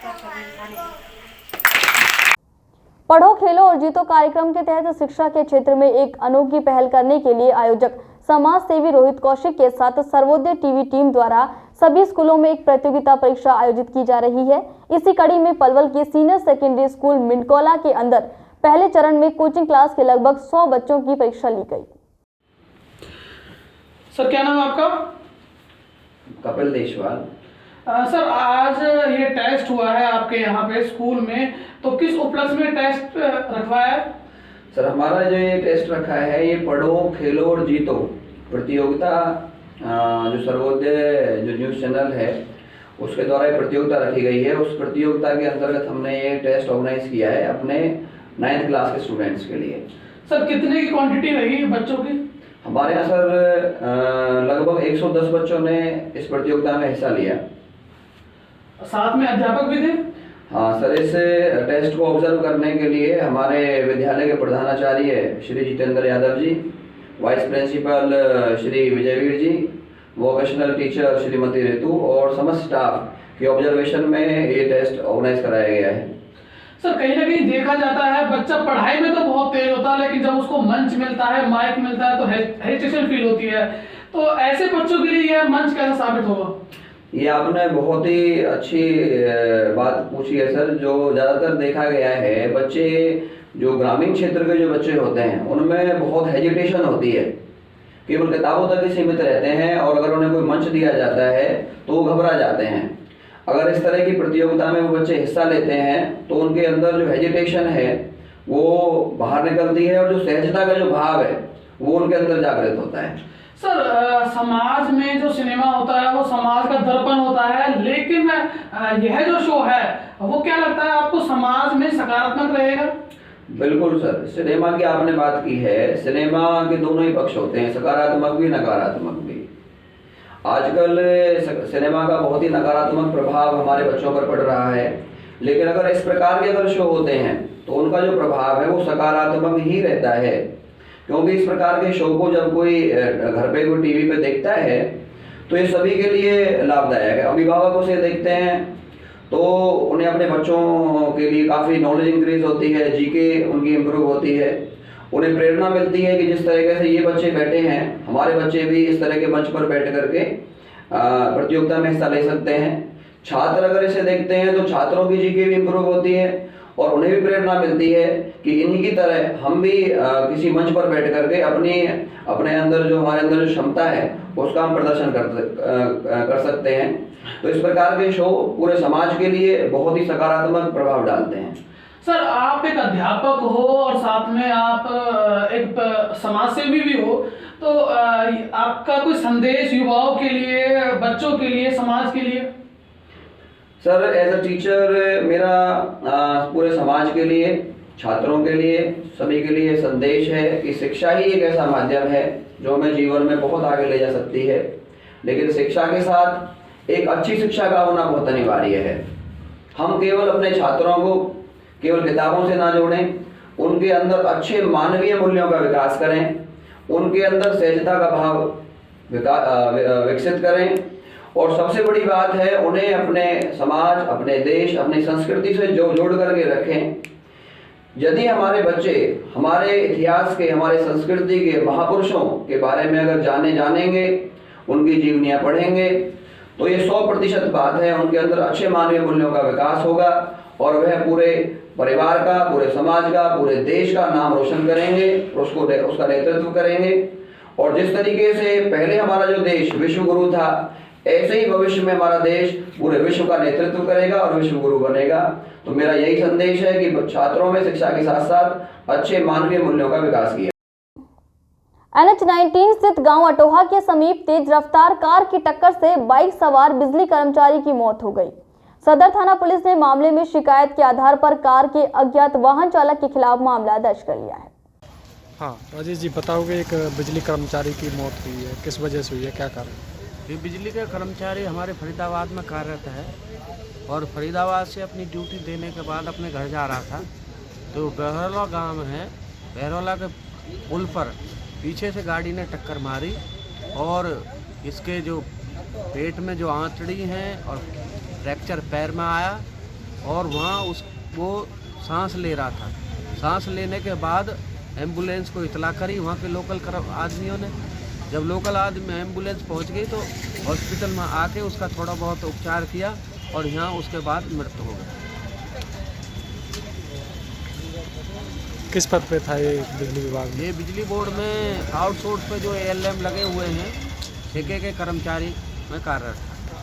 पढ़ो खेलो और जीतो कार्यक्रम के तहत शिक्षा के क्षेत्र में एक अनोखी पहल करने के लिए आयोजक समाज सेवी रोहित कौशिक के साथ सर्वोदय टीवी टीम द्वारा सभी स्कूलों में एक प्रतियोगिता परीक्षा आयोजित की जा रही है। इसी कड़ी में पलवल के सीनियर सेकेंडरी स्कूल मिंडकोला के अंदर पहले चरण में कोचिंग क्लास के लगभग 100 बच्चों की परीक्षा ली गई। सर क्या नाम है आपका? कपिल देशवाल। सर आज ये टेस्ट हुआ है आपके यहाँ पे स्कूल में, तो किस उपलक्ष्य में टेस्ट रखवाया है? सर हमारा जो ये टेस्ट रखा है ये पढ़ो खेलो और जीतो प्रतियोगिता जो सर्वोदय जो न्यूज़ चैनल है उसके द्वारा ये प्रतियोगिता रखी गई है। उस प्रतियोगिता के अंतर्गत हमने ये टेस्ट ऑर्गेनाइज किया है अपने 9th क्लास के स्टूडेंट्स के लिए। सर कितने की क्वांटिटी रही बच्चों की? हमारे यहाँ सर लगभग 110 बच्चों ने इस प्रतियोगिता में हिस्सा लिया। साथ में अध्यापक भी थे? हाँ सर, इस टेस्ट को ऑब्जर्व करने के लिए हमारे विद्यालय के प्रधानाचार्य श्री जितेंद्र यादव जी, वाइस प्रिंसिपल श्री विजयवीर जी, वोकेशनल टीचर श्रीमती ऋतु और समस्त स्टाफ के ऑब्जर्वेशन में ये टेस्ट ऑर्गेनाइज कराया गया है। सर कहीं ना कहीं देखा जाता है बच्चा पढ़ाई में तो बहुत तेज होता है लेकिन जब उसको मंच मिलता है, माइक मिलता है तो हेजिटेशन फील होती है, तो ऐसे बच्चों के लिए यह मंच कैसा साबित होगा? ये आपने बहुत ही अच्छी बात पूछी है सर। जो ज़्यादातर देखा गया है बच्चे जो ग्रामीण क्षेत्र के जो बच्चे होते हैं उनमें बहुत हेजिटेशन होती है, केवल किताबों तक ही सीमित रहते हैं और अगर उन्हें कोई मंच दिया जाता है तो वो घबरा जाते हैं। अगर इस तरह की प्रतियोगिता में वो बच्चे हिस्सा लेते हैं तो उनके अंदर जो हेजिटेशन है वो बाहर निकलती है और जो सहजता का जो भाव है वो उनके अंदर जागृत होता है। सर समाज में जो सिनेमा होता है वो समाज का दर्पण होता है, लेकिन यह जो शो है वो क्या लगता है आपको समाज में सकारात्मक रहेगा? बिल्कुल सर, सिनेमा की आपने बात की है, सिनेमा के दोनों ही पक्ष होते हैं, सकारात्मक भी नकारात्मक भी। आजकल सिनेमा का बहुत ही नकारात्मक प्रभाव हमारे बच्चों पर पड़ रहा है, लेकिन अगर इस प्रकार के अगर शो होते हैं तो उनका जो प्रभाव है वो सकारात्मक ही रहता है, क्योंकि इस प्रकार के शो को जब कोई घर पे कोई टीवी पे देखता है तो ये सभी के लिए लाभदायक है। अभिभावक उसे देखते हैं तो उन्हें अपने बच्चों के लिए काफ़ी नॉलेज इंक्रीज होती है, जीके उनकी इम्प्रूव होती है, उन्हें प्रेरणा मिलती है कि जिस तरीके से ये बच्चे बैठे हैं हमारे बच्चे भी इस तरह के मंच पर बैठ करके प्रतियोगिता में हिस्सा ले सकते हैं। छात्र अगर इसे देखते हैं तो छात्रों की जीके भी इम्प्रूव होती है और उन्हें भी प्रेरणा मिलती है कि इन्हीं की तरह हम भी किसी मंच पर बैठ करके अपने अंदर जो हमारे अंदर जो क्षमता है उसका हम प्रदर्शन कर सकते हैं। तो इस प्रकार के शो पूरे समाज के लिए बहुत ही सकारात्मक प्रभाव डालते हैं। सर आप एक अध्यापक हो और साथ में आप एक समाज सेवी भी हो, तो आपका कोई संदेश युवाओं के लिए, बच्चों के लिए, समाज के लिए? सर एज अ टीचर मेरा पूरे समाज के लिए, छात्रों के लिए, सभी के लिए संदेश है कि शिक्षा ही एक ऐसा माध्यम है जो हमें जीवन में बहुत आगे ले जा सकती है, लेकिन शिक्षा के साथ एक अच्छी शिक्षा का होना बहुत अनिवार्य है। हम केवल अपने छात्रों को केवल किताबों से ना जोड़ें, उनके अंदर अच्छे मानवीय मूल्यों का विकास करें, उनके अंदर सहजता का भाव विकसित करें और सबसे बड़ी बात है उन्हें अपने समाज, अपने देश, अपनी संस्कृति से जोड़ करके रखें। यदि हमारे बच्चे हमारे इतिहास के, हमारे संस्कृति के महापुरुषों के बारे में अगर जानेंगे, उनकी जीवनियाँ पढ़ेंगे तो ये 100% बात है उनके अंदर अच्छे मानवीय मूल्यों का विकास होगा और वह पूरे परिवार का, पूरे समाज का, पूरे देश का नाम रोशन करेंगे, उसका नेतृत्व करेंगे। और जिस तरीके से पहले हमारा जो देश विश्व गुरु था, ऐसे ही भविष्य में हमारा देश पूरे विश्व का नेतृत्व करेगा और विश्व गुरु बनेगा। तो मेरा यही संदेश है कि छात्रों में शिक्षा के साथ साथ अच्छे मानवीय मूल्यों का विकास किया। NH-19 स्थित गांव अटोहा के समीप तेज रफ्तार कार की टक्कर से बाइक सवार बिजली कर्मचारी की मौत हो गई। सदर थाना पुलिस ने मामले में शिकायत के आधार पर कार के अज्ञात वाहन चालक के खिलाफ मामला दर्ज कर लिया है। हाँ राजेश जी बताओगे, एक बिजली कर्मचारी की मौत हुई है, किस वजह से हुई है, क्या कारण? ये बिजली का कर्मचारी हमारे फरीदाबाद में कार्यरत है और फरीदाबाद से अपनी ड्यूटी देने के बाद अपने घर जा रहा था। तो बहरौला गांव है, बहरौला के पुल पर पीछे से गाड़ी ने टक्कर मारी और इसके जो पेट में जो आंतड़ी हैं और फ्रैक्चर पैर में आया और वहाँ वो सांस ले रहा था। सांस लेने के बाद एम्बुलेंस को इतला करी वहाँ के लोकल आदमियों ने। जब लोकल आदमी एम्बुलेंस पहुँच गई तो हॉस्पिटल में आके उसका थोड़ा बहुत उपचार किया और यहाँ उसके बाद मृत्यु हो गई। किस पद पे था ये बिजली विभाग में? ये बिजली बोर्ड में आउटसोर्स पे जो ALM लगे हुए हैं ठेके के कर्मचारी में कार्यरत था।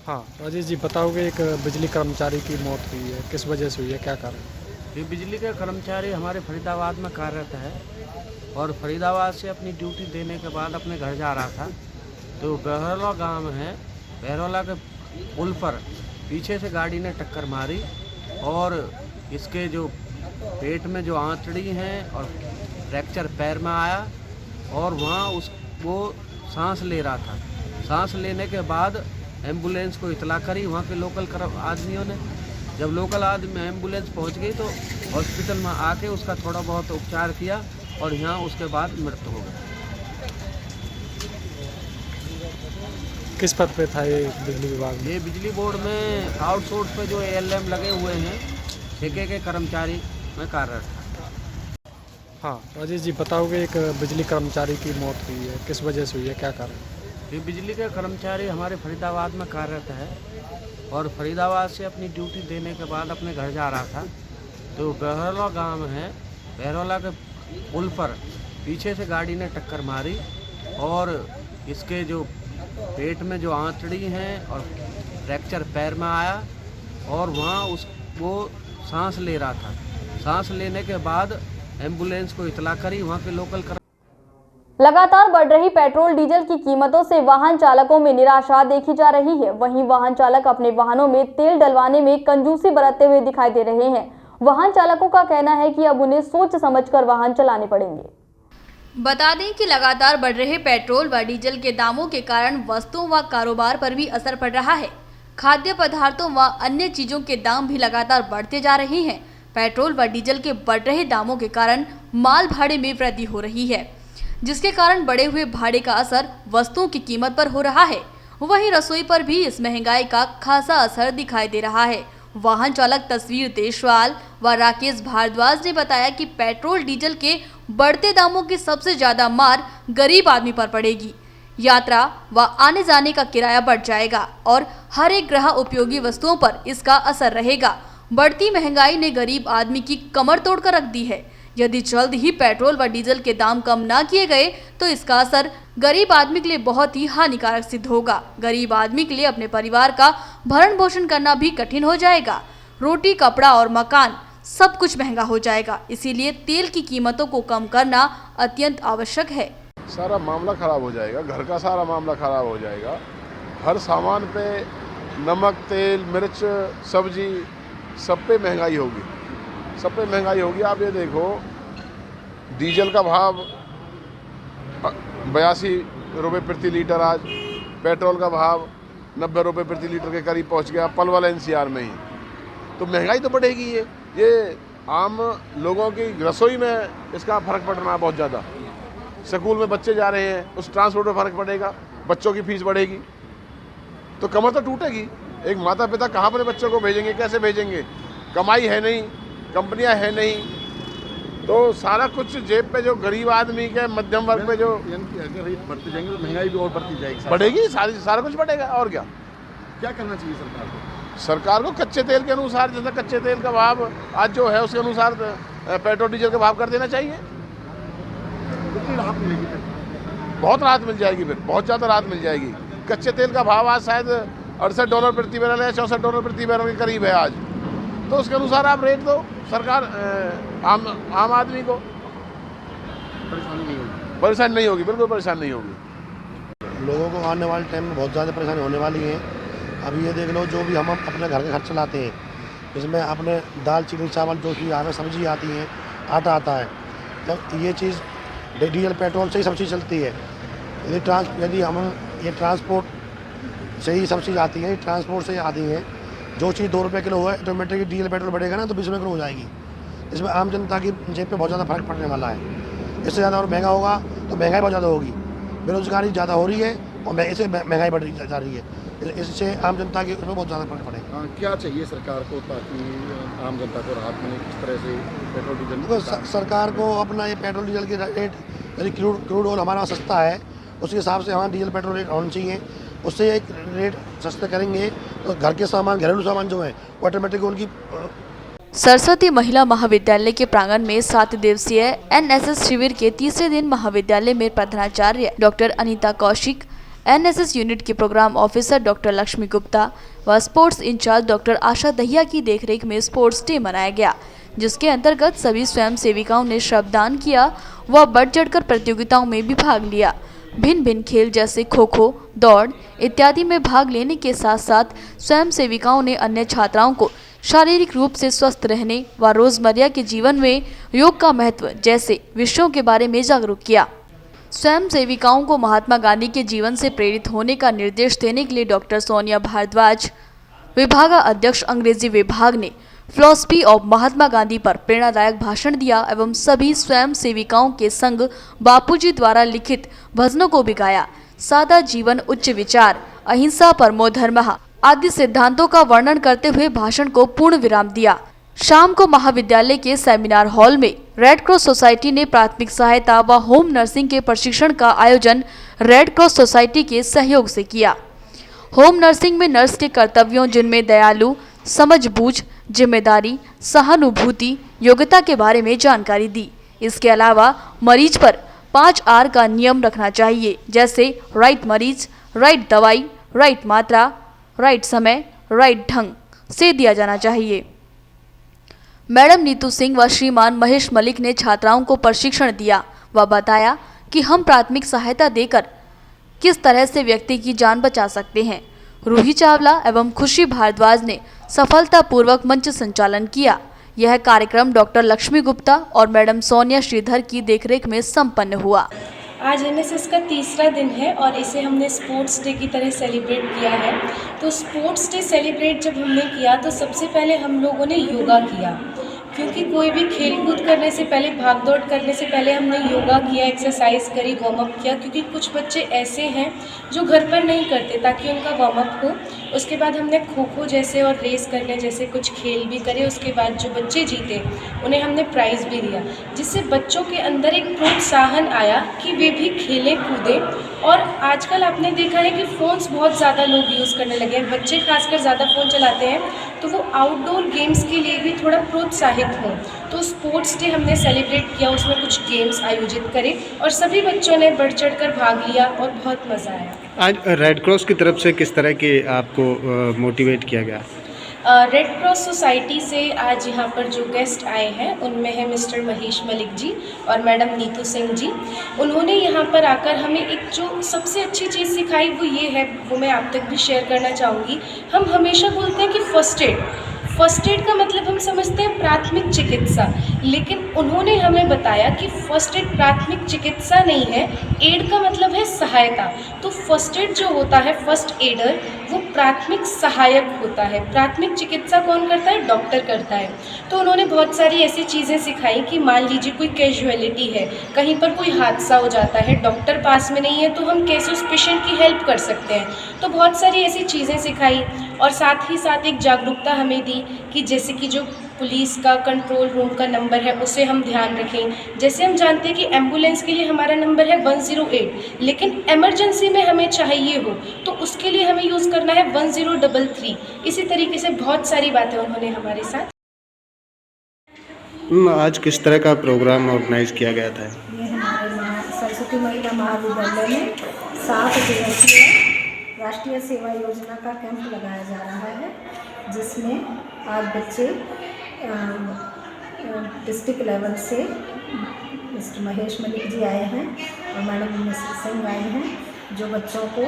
हाँ राजेश जी बताओगे, एक बिजली कर्मचारी की मौत हुई है, किस वजह से हुई है, क्या कारण? ये बिजली का कर्मचारी हमारे फरीदाबाद में कार्यरत है और फरीदाबाद से अपनी ड्यूटी देने के बाद अपने घर जा रहा था। तो बहरौला गांव है, बहरौला के पुल पर पीछे से गाड़ी ने टक्कर मारी और इसके जो पेट में जो आंतड़ी हैं और फ्रैक्चर पैर में आया और वहाँ वो सांस ले रहा था। सांस लेने के बाद एम्बुलेंस को इतला करी वहाँ के लोकल आदमियों ने। जब लोकल आदमी एम्बुलेंस पहुँच गई तो हॉस्पिटल में आके उसका थोड़ा बहुत उपचार किया और यहाँ उसके बाद मृत्यु हो गई। किस पद पे था ये बिजली विभाग में? ये बिजली बोर्ड में आउटसोर्स पे जो ALM लगे हुए हैं ठेके के कर्मचारी में कार्यरत था। हाँ राजेश जी बताओगे, एक बिजली कर्मचारी की मौत हुई है, किस वजह से हुई है, क्या कारण? ये बिजली का कर्मचारी हमारे फरीदाबाद में कार्यरत है और फरीदाबाद से अपनी ड्यूटी देने के बाद अपने घर जा रहा था। तो बहरौला गांव है, बहरौला के पुल पर पीछे से गाड़ी ने टक्कर मारी और इसके जो पेट में जो आंतड़ी हैं और फ्रैक्चर पैर में आया और वहाँ वो सांस ले रहा था। सांस लेने के बाद एम्बुलेंस को इतला करी वहाँ के लोकल लगातार बढ़ रही पेट्रोल डीजल की कीमतों से वाहन चालकों में निराशा देखी जा रही है। वहीं वाहन चालक अपने वाहनों में तेल डलवाने में कंजूसी बरतते हुए दिखाई दे रहे हैं। वाहन चालकों का कहना है कि अब उन्हें सोच समझकर वाहन चलाने पड़ेंगे। बता दें कि लगातार बढ़ रहे पेट्रोल व डीजल के दामों के कारण वस्तुओं व कारोबार पर भी असर पड़ रहा है। खाद्य पदार्थों व अन्य चीजों के दाम भी लगातार बढ़ते जा रहे हैं। पेट्रोल व डीजल के बढ़ रहे दामों के कारण माल भाड़े में वृद्धि हो रही है, जिसके कारण बढ़े हुए भाड़े का असर वस्तुओं की कीमत पर हो रहा है। वहीं रसोई पर भी इस महंगाई का खासा असर दिखाई दे रहा है। वाहन चालक तस्वीर देशवाल व राकेश भारद्वाज ने बताया कि पेट्रोल डीजल के बढ़ते दामों की सबसे ज्यादा मार गरीब आदमी पर पड़ेगी। यात्रा व आने जाने का किराया बढ़ जाएगा और हर एक गृह उपयोगी वस्तुओं पर इसका असर रहेगा। बढ़ती महंगाई ने गरीब आदमी की कमर तोड़कर रख दी है। यदि जल्द ही पेट्रोल व डीजल के दाम कम ना किए गए तो इसका असर गरीब आदमी के लिए बहुत ही हानिकारक सिद्ध होगा। गरीब आदमी के लिए अपने परिवार का भरण पोषण करना भी कठिन हो जाएगा। रोटी, कपड़ा और मकान सब कुछ महंगा हो जाएगा। इसीलिए तेल की कीमतों को कम करना अत्यंत आवश्यक है। सारा मामला खराब हो जाएगा, घर का सारा मामला खराब हो जाएगा। हर सामान पे नमक, तेल, मिर्च, सब्जी सब पे महंगाई होगी, सब पे महंगाई होगी। आप ये देखो, डीजल का भाव 82 रुपये प्रति लीटर आज, पेट्रोल का भाव 90 रुपये प्रति लीटर के करीब पहुंच गया पलवल NCR में ही। तो महंगाई तो बढ़ेगी। ये आम लोगों की रसोई में इसका फ़र्क पड़ रहा है बहुत ज़्यादा। स्कूल में बच्चे जा रहे हैं, उस ट्रांसपोर्ट में फ़र्क पड़ेगा, बच्चों की फीस बढ़ेगी, तो कमर तो टूटेगी। एक माता पिता कहाँ अपने बच्चों को भेजेंगे, कैसे भेजेंगे? कमाई है नहीं, कंपनियां है नहीं, तो सारा कुछ जेब पे जो गरीब आदमी के मध्यम वर्ग पे जो अगर रेट बढ़ते जाएंगे तो महंगाई भी और बढ़ती जाएगी, बढ़ेगी, सारा कुछ बढ़ेगा। और क्या करना चाहिए सरकार को? सरकार को कच्चे तेल के अनुसार, जैसा कच्चे तेल का भाव आज जो है उसके अनुसार पेट्रोल डीजल का भाव कर देना चाहिए। कितनी राहत मिलेगी? बहुत राहत मिल जाएगी, फिर बहुत ज़्यादा राहत मिल जाएगी। कच्चे तेल का भाव आज शायद $68 प्रति बैरल है, $64 प्रति बैरल के करीब है आज। तो उसके अनुसार आप रेट दो सरकार, आम आदमी को परेशानी नहीं होगी, बिल्कुल परेशानी नहीं होगी। लोगों को आने वाले टाइम में बहुत ज़्यादा परेशानी होने वाली है। अभी ये देख लो, जो भी हम अपने घर का खर्च चलाते हैं, इसमें अपने दाल चीनी चावल जो भी हमें सब्जी आती है, आटा आता है, तो ये चीज़ डीजल पेट्रोल से ही सब चीज़ चलती है। यदि हम ये ट्रांसपोर्ट से ही सब चीज़ आती है, ट्रांसपोर्ट से ही आती है। जो चीज़ ₹2 किलो है, ऑटोमेटिक डीजल पेट्रोल बढ़ेगा ना तो 20 रुपये किलो हो जाएगी। इसमें आम जनता की जेब पे बहुत ज़्यादा फर्क पड़ने वाला है। इससे ज़्यादा और महंगा होगा तो महंगाई बहुत ज़्यादा होगी, बेरोजगारी ज़्यादा हो रही है और इससे महंगाई बढ़ जा रही है। इससे आम जनता के उसमें बहुत ज़्यादा फर्क पड़ेगा। क्या चाहिए सरकार को ताकि आम जनता को राहत मिले, किस तरह से पेट्रोल डीजल? तो सरकार को अपना ये पेट्रोल डीजल के रेट, यदि क्रूड ऑयल हमारा सस्ता है उसी हिसाब से हमारा डीजल पेट्रोल रेट होना चाहिए। उससे एक रेट सस्ते करेंगे तो घर के सामान, घरेलू सामान जो है वो ऑटोमेटिक उनकी। सरस्वती महिला महाविद्यालय के प्रांगण में 7 दिवसीय एनएसएस शिविर के तीसरे दिन महाविद्यालय में प्रधानाचार्य doctor Anita Kaushik, NSS unit के program officer doctor Lakshmi Gupta व sports incharge doctor Asha Dahiya की देखरेख में स्पोर्ट्स डे मनाया गया, जिसके अंतर्गत सभी स्वयं सेविकाओं ने श्रमदान किया व बढ़ चढ़कर प्रतियोगिताओं में भी भाग लिया। भिन्न भिन्न खेल जैसे खो खो, दौड़ इत्यादि में भाग लेने के साथ साथ स्वयं सेविकाओं ने अन्य छात्राओं को शारीरिक रूप से स्वस्थ रहने व रोजमर्रा के जीवन में योग का महत्व जैसे विषयों के बारे में जागरूक किया। स्वयं सेविकाओं को महात्मा गांधी के जीवन से प्रेरित होने का निर्देश देने के लिए डॉक्टर सोनिया भारद्वाज, विभागाध्यक्ष अंग्रेजी विभाग, ने फिलॉसफी ऑफ महात्मा गांधी पर प्रेरणादायक भाषण दिया एवं सभी स्वयं सेविकाओं के संग बापूजी द्वारा लिखित भजनों को भी गाया। सादा जीवन, उच्च विचार, अहिंसा परमो धर्मः आदि सिद्धांतों का वर्णन करते हुए भाषण को पूर्ण विराम दिया। शाम को महाविद्यालय के सेमिनार हॉल में रेड क्रॉस सोसाइटी ने प्राथमिक सहायता व होम नर्सिंग के प्रशिक्षण का आयोजन रेड क्रॉस सोसाइटी के सहयोग से किया। होम नर्सिंग में नर्स के कर्तव्यों जिनमें दयालु, समझबूझ, जिम्मेदारी, सहानुभूति, योग्यता के बारे में जानकारी दी। इसके अलावा मरीज पर 5R का नियम रखना चाहिए, जैसे राइट मरीज, राइट दवाई, राइट मात्रा, राइट समय, राइट ढंग से दिया जाना चाहिए। मैडम नीतू सिंह व श्रीमान महेश मलिक ने छात्राओं को प्रशिक्षण दिया व बताया कि हम प्राथमिक सहायता देकर किस तरह से व्यक्ति की जान बचा सकते हैं। रूही चावला एवं खुशी भारद्वाज ने सफलतापूर्वक मंच संचालन किया। यह कार्यक्रम डॉक्टर लक्ष्मी गुप्ता और मैडम सोनिया श्रीधर की देखरेख में संपन्न हुआ। आज एनएसएस का तीसरा दिन है और इसे हमने स्पोर्ट्स डे की तरह सेलिब्रेट किया है। तो स्पोर्ट्स डे सेलिब्रेट जब हमने किया तो सबसे पहले हम लोगों ने योगा किया, क्योंकि कोई भी खेल कूद करने से पहले, भाग दौड़ करने से पहले हमने योगा किया, एक्सरसाइज करी, वार्म अप किया, क्योंकि कुछ बच्चे ऐसे हैं जो घर पर नहीं करते ताकि उनका वार्म अप हो। उसके बाद हमने खो खो जैसे और रेस करने जैसे कुछ खेल भी करे। उसके बाद जो बच्चे जीते उन्हें हमने प्राइज़ भी दिया, जिससे बच्चों के अंदर एक प्रोत्साहन आया कि वे भी खेलें कूदें। और आजकल आपने देखा है कि फ़ोन्स बहुत ज़्यादा लोग यूज़ करने लगे हैं, बच्चे खासकर ज़्यादा फ़ोन चलाते हैं, तो वो आउटडोर गेम्स के लिए भी थोड़ा प्रोत्साहित हों। तो स्पोर्ट्स डे हमने सेलिब्रेट किया, उसमें कुछ गेम्स आयोजित करे और सभी बच्चों ने बढ़ चढ़ कर भाग लिया और बहुत मज़ा आया। आज रेड क्रॉस की तरफ से किस तरह के आपको मोटिवेट किया गया? रेड क्रॉस सोसाइटी से आज यहाँ पर जो गेस्ट आए हैं उनमें है मिस्टर महेश मलिक जी और मैडम नीतू सिंह जी। उन्होंने यहाँ पर आकर हमें एक जो सबसे अच्छी चीज़ सिखाई वो ये है, वो मैं आप तक भी शेयर करना चाहूँगी। हम हमेशा बोलते हैं कि फर्स्ट एड का मतलब हम समझते हैं प्राथमिक चिकित्सा, लेकिन उन्होंने हमें बताया कि फर्स्ट एड प्राथमिक चिकित्सा नहीं है, एड का मतलब है सहायता। तो फर्स्ट एड जो होता है, फर्स्ट एडर, वो प्राथमिक सहायक होता है। प्राथमिक चिकित्सा कौन करता है? डॉक्टर करता है। तो उन्होंने बहुत सारी ऐसी चीज़ें सिखाई कि मान लीजिए कोई कैजुअलिटी है, कहीं पर कोई हादसा हो जाता है, डॉक्टर पास में नहीं है, तो हम कैसे उस पेशेंट की हेल्प कर सकते हैं। तो बहुत सारी ऐसी चीज़ें सिखाई और साथ ही साथ एक जागरूकता हमें दी कि जैसे कि जो पुलिस का कंट्रोल रूम का नंबर है उसे हम ध्यान रखें। जैसे हम जानते हैं कि एम्बुलेंस के लिए हमारा नंबर है 108, लेकिन इमरजेंसी में हमें चाहिए हो तो उसके लिए हमें यूज़ करना है 1033। इसी तरीके से बहुत सारी बातें उन्होंने हमारे साथ। आज किस तरह का प्रोग्राम ऑर्गेनाइज किया गया था? ये हमारे सरस्वती महिला महाविद्यालय में 7 दिवसीय राष्ट्रीय सेवा योजना का कैंप लगाया जा रहा है, जिसमें आज बच्चे डिस्ट्रिक्ट लेवल से मिस्टर महेश मलिक जी आए हैं और मैडम मिस्टर सिंह आए हैं, जो बच्चों को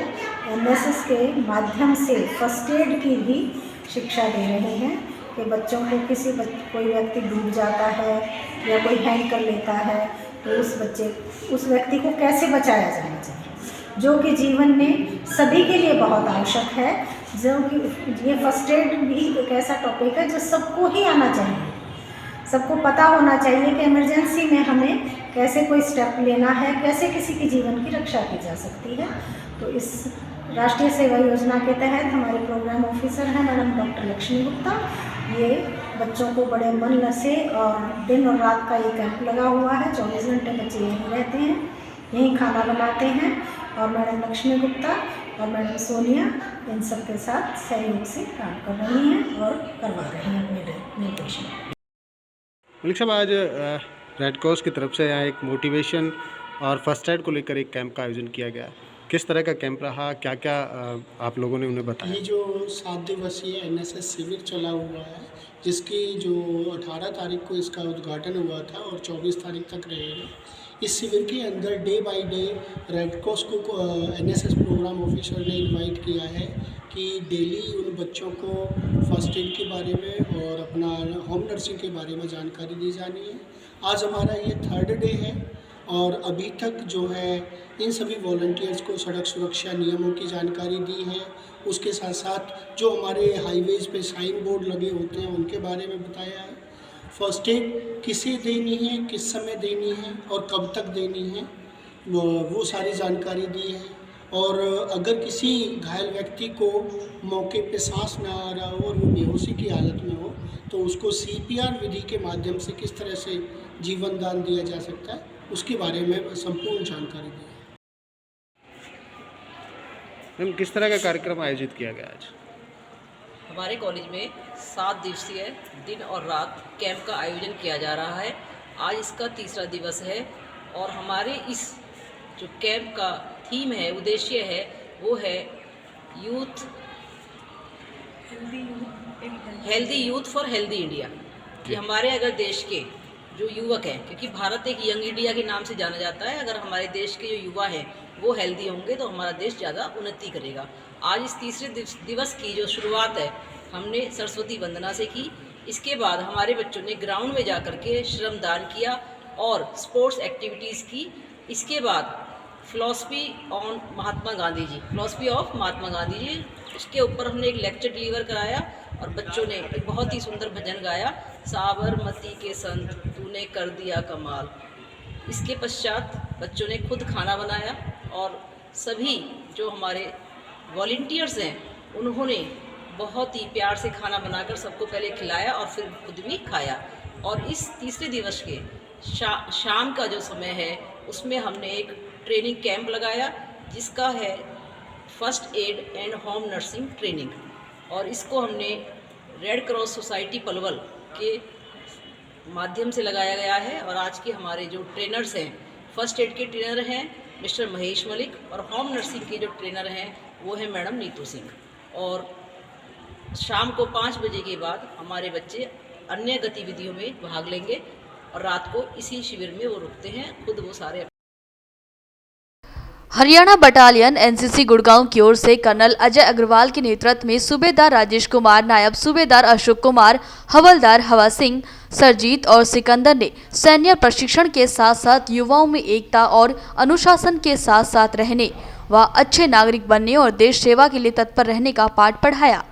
NSS के माध्यम से फर्स्ट एड की भी शिक्षा दे रहे हैं कि बच्चों को कोई व्यक्ति डूब जाता है या कोई हैंग कर लेता है तो उस व्यक्ति को कैसे बचाया जाना चाहिए, जो कि जीवन में सभी के लिए बहुत आवश्यक है। जो कि ये फर्स्ट एड भी एक ऐसा टॉपिक है जो सबको ही आना चाहिए, सबको पता होना चाहिए कि इमरजेंसी में हमें कैसे कोई स्टेप लेना है, कैसे किसी के जीवन की रक्षा की जा सकती है। तो इस राष्ट्रीय सेवा योजना के तहत हमारे प्रोग्राम ऑफिसर हैं मैडम डॉक्टर लक्ष्मी गुप्ता, ये बच्चों को बड़े मन से और दिन और रात का ये कैंप लगा हुआ है। 24 घंटे बच्चे यहीं रहते हैं, यहीं खाना बनाते हैं और मैडम लक्ष्मी गुप्ता और मैडम सोनिया इन सब के साथ सहयोग से काम कर रही हैं और करवा रही हैं अपने निर्देशन। मलिक साहब, आज रेड क्रॉस की तरफ से यहाँ एक मोटिवेशन और फर्स्ट एड को लेकर एक कैंप का आयोजन किया गया, किस तरह का कैंप रहा, क्या क्या आप लोगों ने उन्हें बताया? ये जो 7 दिवसीय NSS शिविर चला हुआ है, जिसकी जो 18 तारीख को इसका उद्घाटन हुआ था और 24 तारीख तक रहेगा। इस शिविर के अंदर day by day red cross को NSS प्रोग्राम ऑफिसर ने इनवाइट किया है कि डेली उन बच्चों को फर्स्ट एड के बारे में और अपना होम नर्सिंग के बारे में जानकारी दी जानी है। आज हमारा ये 3rd डे है और अभी तक जो है इन सभी वॉलंटियर्स को सड़क सुरक्षा नियमों की जानकारी दी है। उसके साथ साथ जो हमारे हाईवेज़ पे साइन बोर्ड लगे होते हैं उनके बारे में बताया है। फर्स्ट एड किसे देनी है, किस समय देनी है और कब तक देनी है, वो सारी जानकारी दी है। और अगर किसी घायल व्यक्ति को मौके पे सांस ना आ रहा हो और वो बेहोशी की हालत में हो तो उसको CPR विधि के माध्यम से किस तरह से जीवन दान दिया जा सकता है, उसके बारे में संपूर्ण जानकारी दी। मैम, किस तरह का कार्यक्रम आयोजित किया गया आज? हमारे कॉलेज में 7 दिवसीय दिन और रात कैंप का आयोजन किया जा रहा है। आज इसका 3रा दिवस है और हमारे इस जो कैंप का थीम है, उद्देश्य है, वो है healthy youth for healthy India. कि हमारे अगर देश के जो युवक हैं, क्योंकि भारत एक यंग इंडिया के नाम से जाना जाता है, अगर हमारे देश के जो युवा हैं वो हेल्दी होंगे तो हमारा देश ज़्यादा उन्नति करेगा। आज इस 3रे दिवस की जो शुरुआत है हमने सरस्वती वंदना से की। इसके बाद हमारे बच्चों ने ग्राउंड में जा कर के श्रमदान किया और स्पोर्ट्स एक्टिविटीज़ की। इसके बाद philosophy on Mahatma Gandhi ji, philosophy of Mahatma Gandhi ji, उसके ऊपर हमने एक लेक्चर डिलीवर कराया और बच्चों ने एक बहुत ही सुंदर भजन गाया, साबरमती के संत तूने कर दिया कमाल। इसके पश्चात बच्चों ने खुद खाना बनाया और सभी जो हमारे वॉलंटियर्स हैं उन्होंने बहुत ही प्यार से खाना बनाकर सबको पहले खिलाया और फिर खुद भी खाया। और इस 3रे दिवस के शाम का जो समय है उसमें हमने एक ट्रेनिंग कैंप लगाया जिसका है first aid and home nursing training, और इसको हमने रेड क्रॉस सोसाइटी पलवल के माध्यम से लगाया गया है। और आज के हमारे जो ट्रेनर्स हैं, फर्स्ट एड के ट्रेनर हैं मिस्टर महेश मलिक और होम नर्सिंग के जो ट्रेनर हैं वो है मैडम नीतू सिंह। और शाम को 5 बजे के बाद हमारे बच्चे अन्य गतिविधियों में भाग लेंगे और रात को इसी शिविर में वो रुकते हैं, खुद वो सारे। हरियाणा बटालियन एनसीसी गुड़गांव की ओर से कर्नल अजय अग्रवाल के नेतृत्व में सूबेदार राजेश कुमार, नायब सूबेदार अशोक कुमार, हवलदार हवा सिंह, सरजीत और सिकंदर ने सैन्य प्रशिक्षण के साथ साथ युवाओं में एकता और अनुशासन के साथ साथ रहने व अच्छे नागरिक बनने और देश सेवा के लिए तत्पर रहने का पाठ पढ़ाया।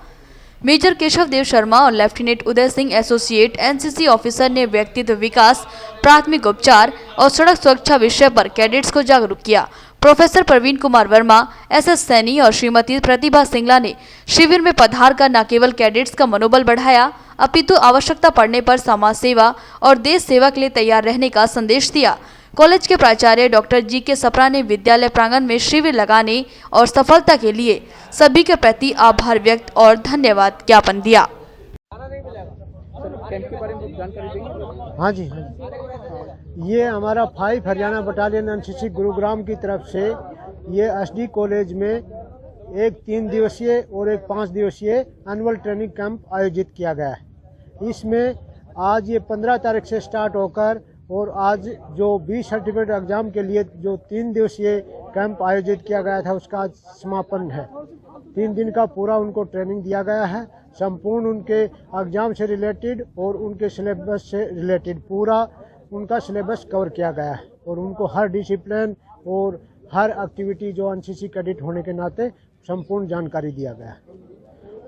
मेजर केशव देव शर्मा और lieutenant Uday Singh associate NCC officer ने व्यक्तित्व विकास, प्राथमिक उपचार और सड़क सुरक्षा विषय पर कैडेट्स को जागरूक किया। प्रोफेसर प्रवीण कुमार वर्मा, एसएस सैनी और श्रीमती प्रतिभा सिंगला ने शिविर में पधार कर न केवल कैडेट्स का मनोबल बढ़ाया अपितु आवश्यकता पड़ने पर समाज सेवा और देश सेवा के लिए तैयार रहने का संदेश दिया। कॉलेज के प्राचार्य डॉक्टर जी.के. सप्रा ने विद्यालय प्रांगण में शिविर लगाने और सफलता के लिए सभी के प्रति आभार व्यक्त और धन्यवाद ज्ञापन दिया। हाँ जी, ये हमारा 5 हरियाणा बटालियन एनसीसी गुरुग्राम की तरफ से ये एसडी कॉलेज में एक 3 दिवसीय और एक 5 दिवसीय एनुअल ट्रेनिंग कैंप आयोजित किया गया है। इसमें आज ये 15 तारीख से स्टार्ट होकर और आज जो 20 सर्टिफिकेट एग्ज़ाम के लिए जो 3 दिवसीय कैंप आयोजित किया गया था उसका आज समापन है। 3 दिन का पूरा उनको ट्रेनिंग दिया गया है, संपूर्ण उनके एग्ज़ाम से रिलेटेड और उनके सिलेबस से रिलेटेड पूरा उनका सिलेबस कवर किया गया है और उनको हर डिसिप्लिन और हर एक्टिविटी जो एनसीसी कैडेट होने के नाते संपूर्ण जानकारी दिया गया है।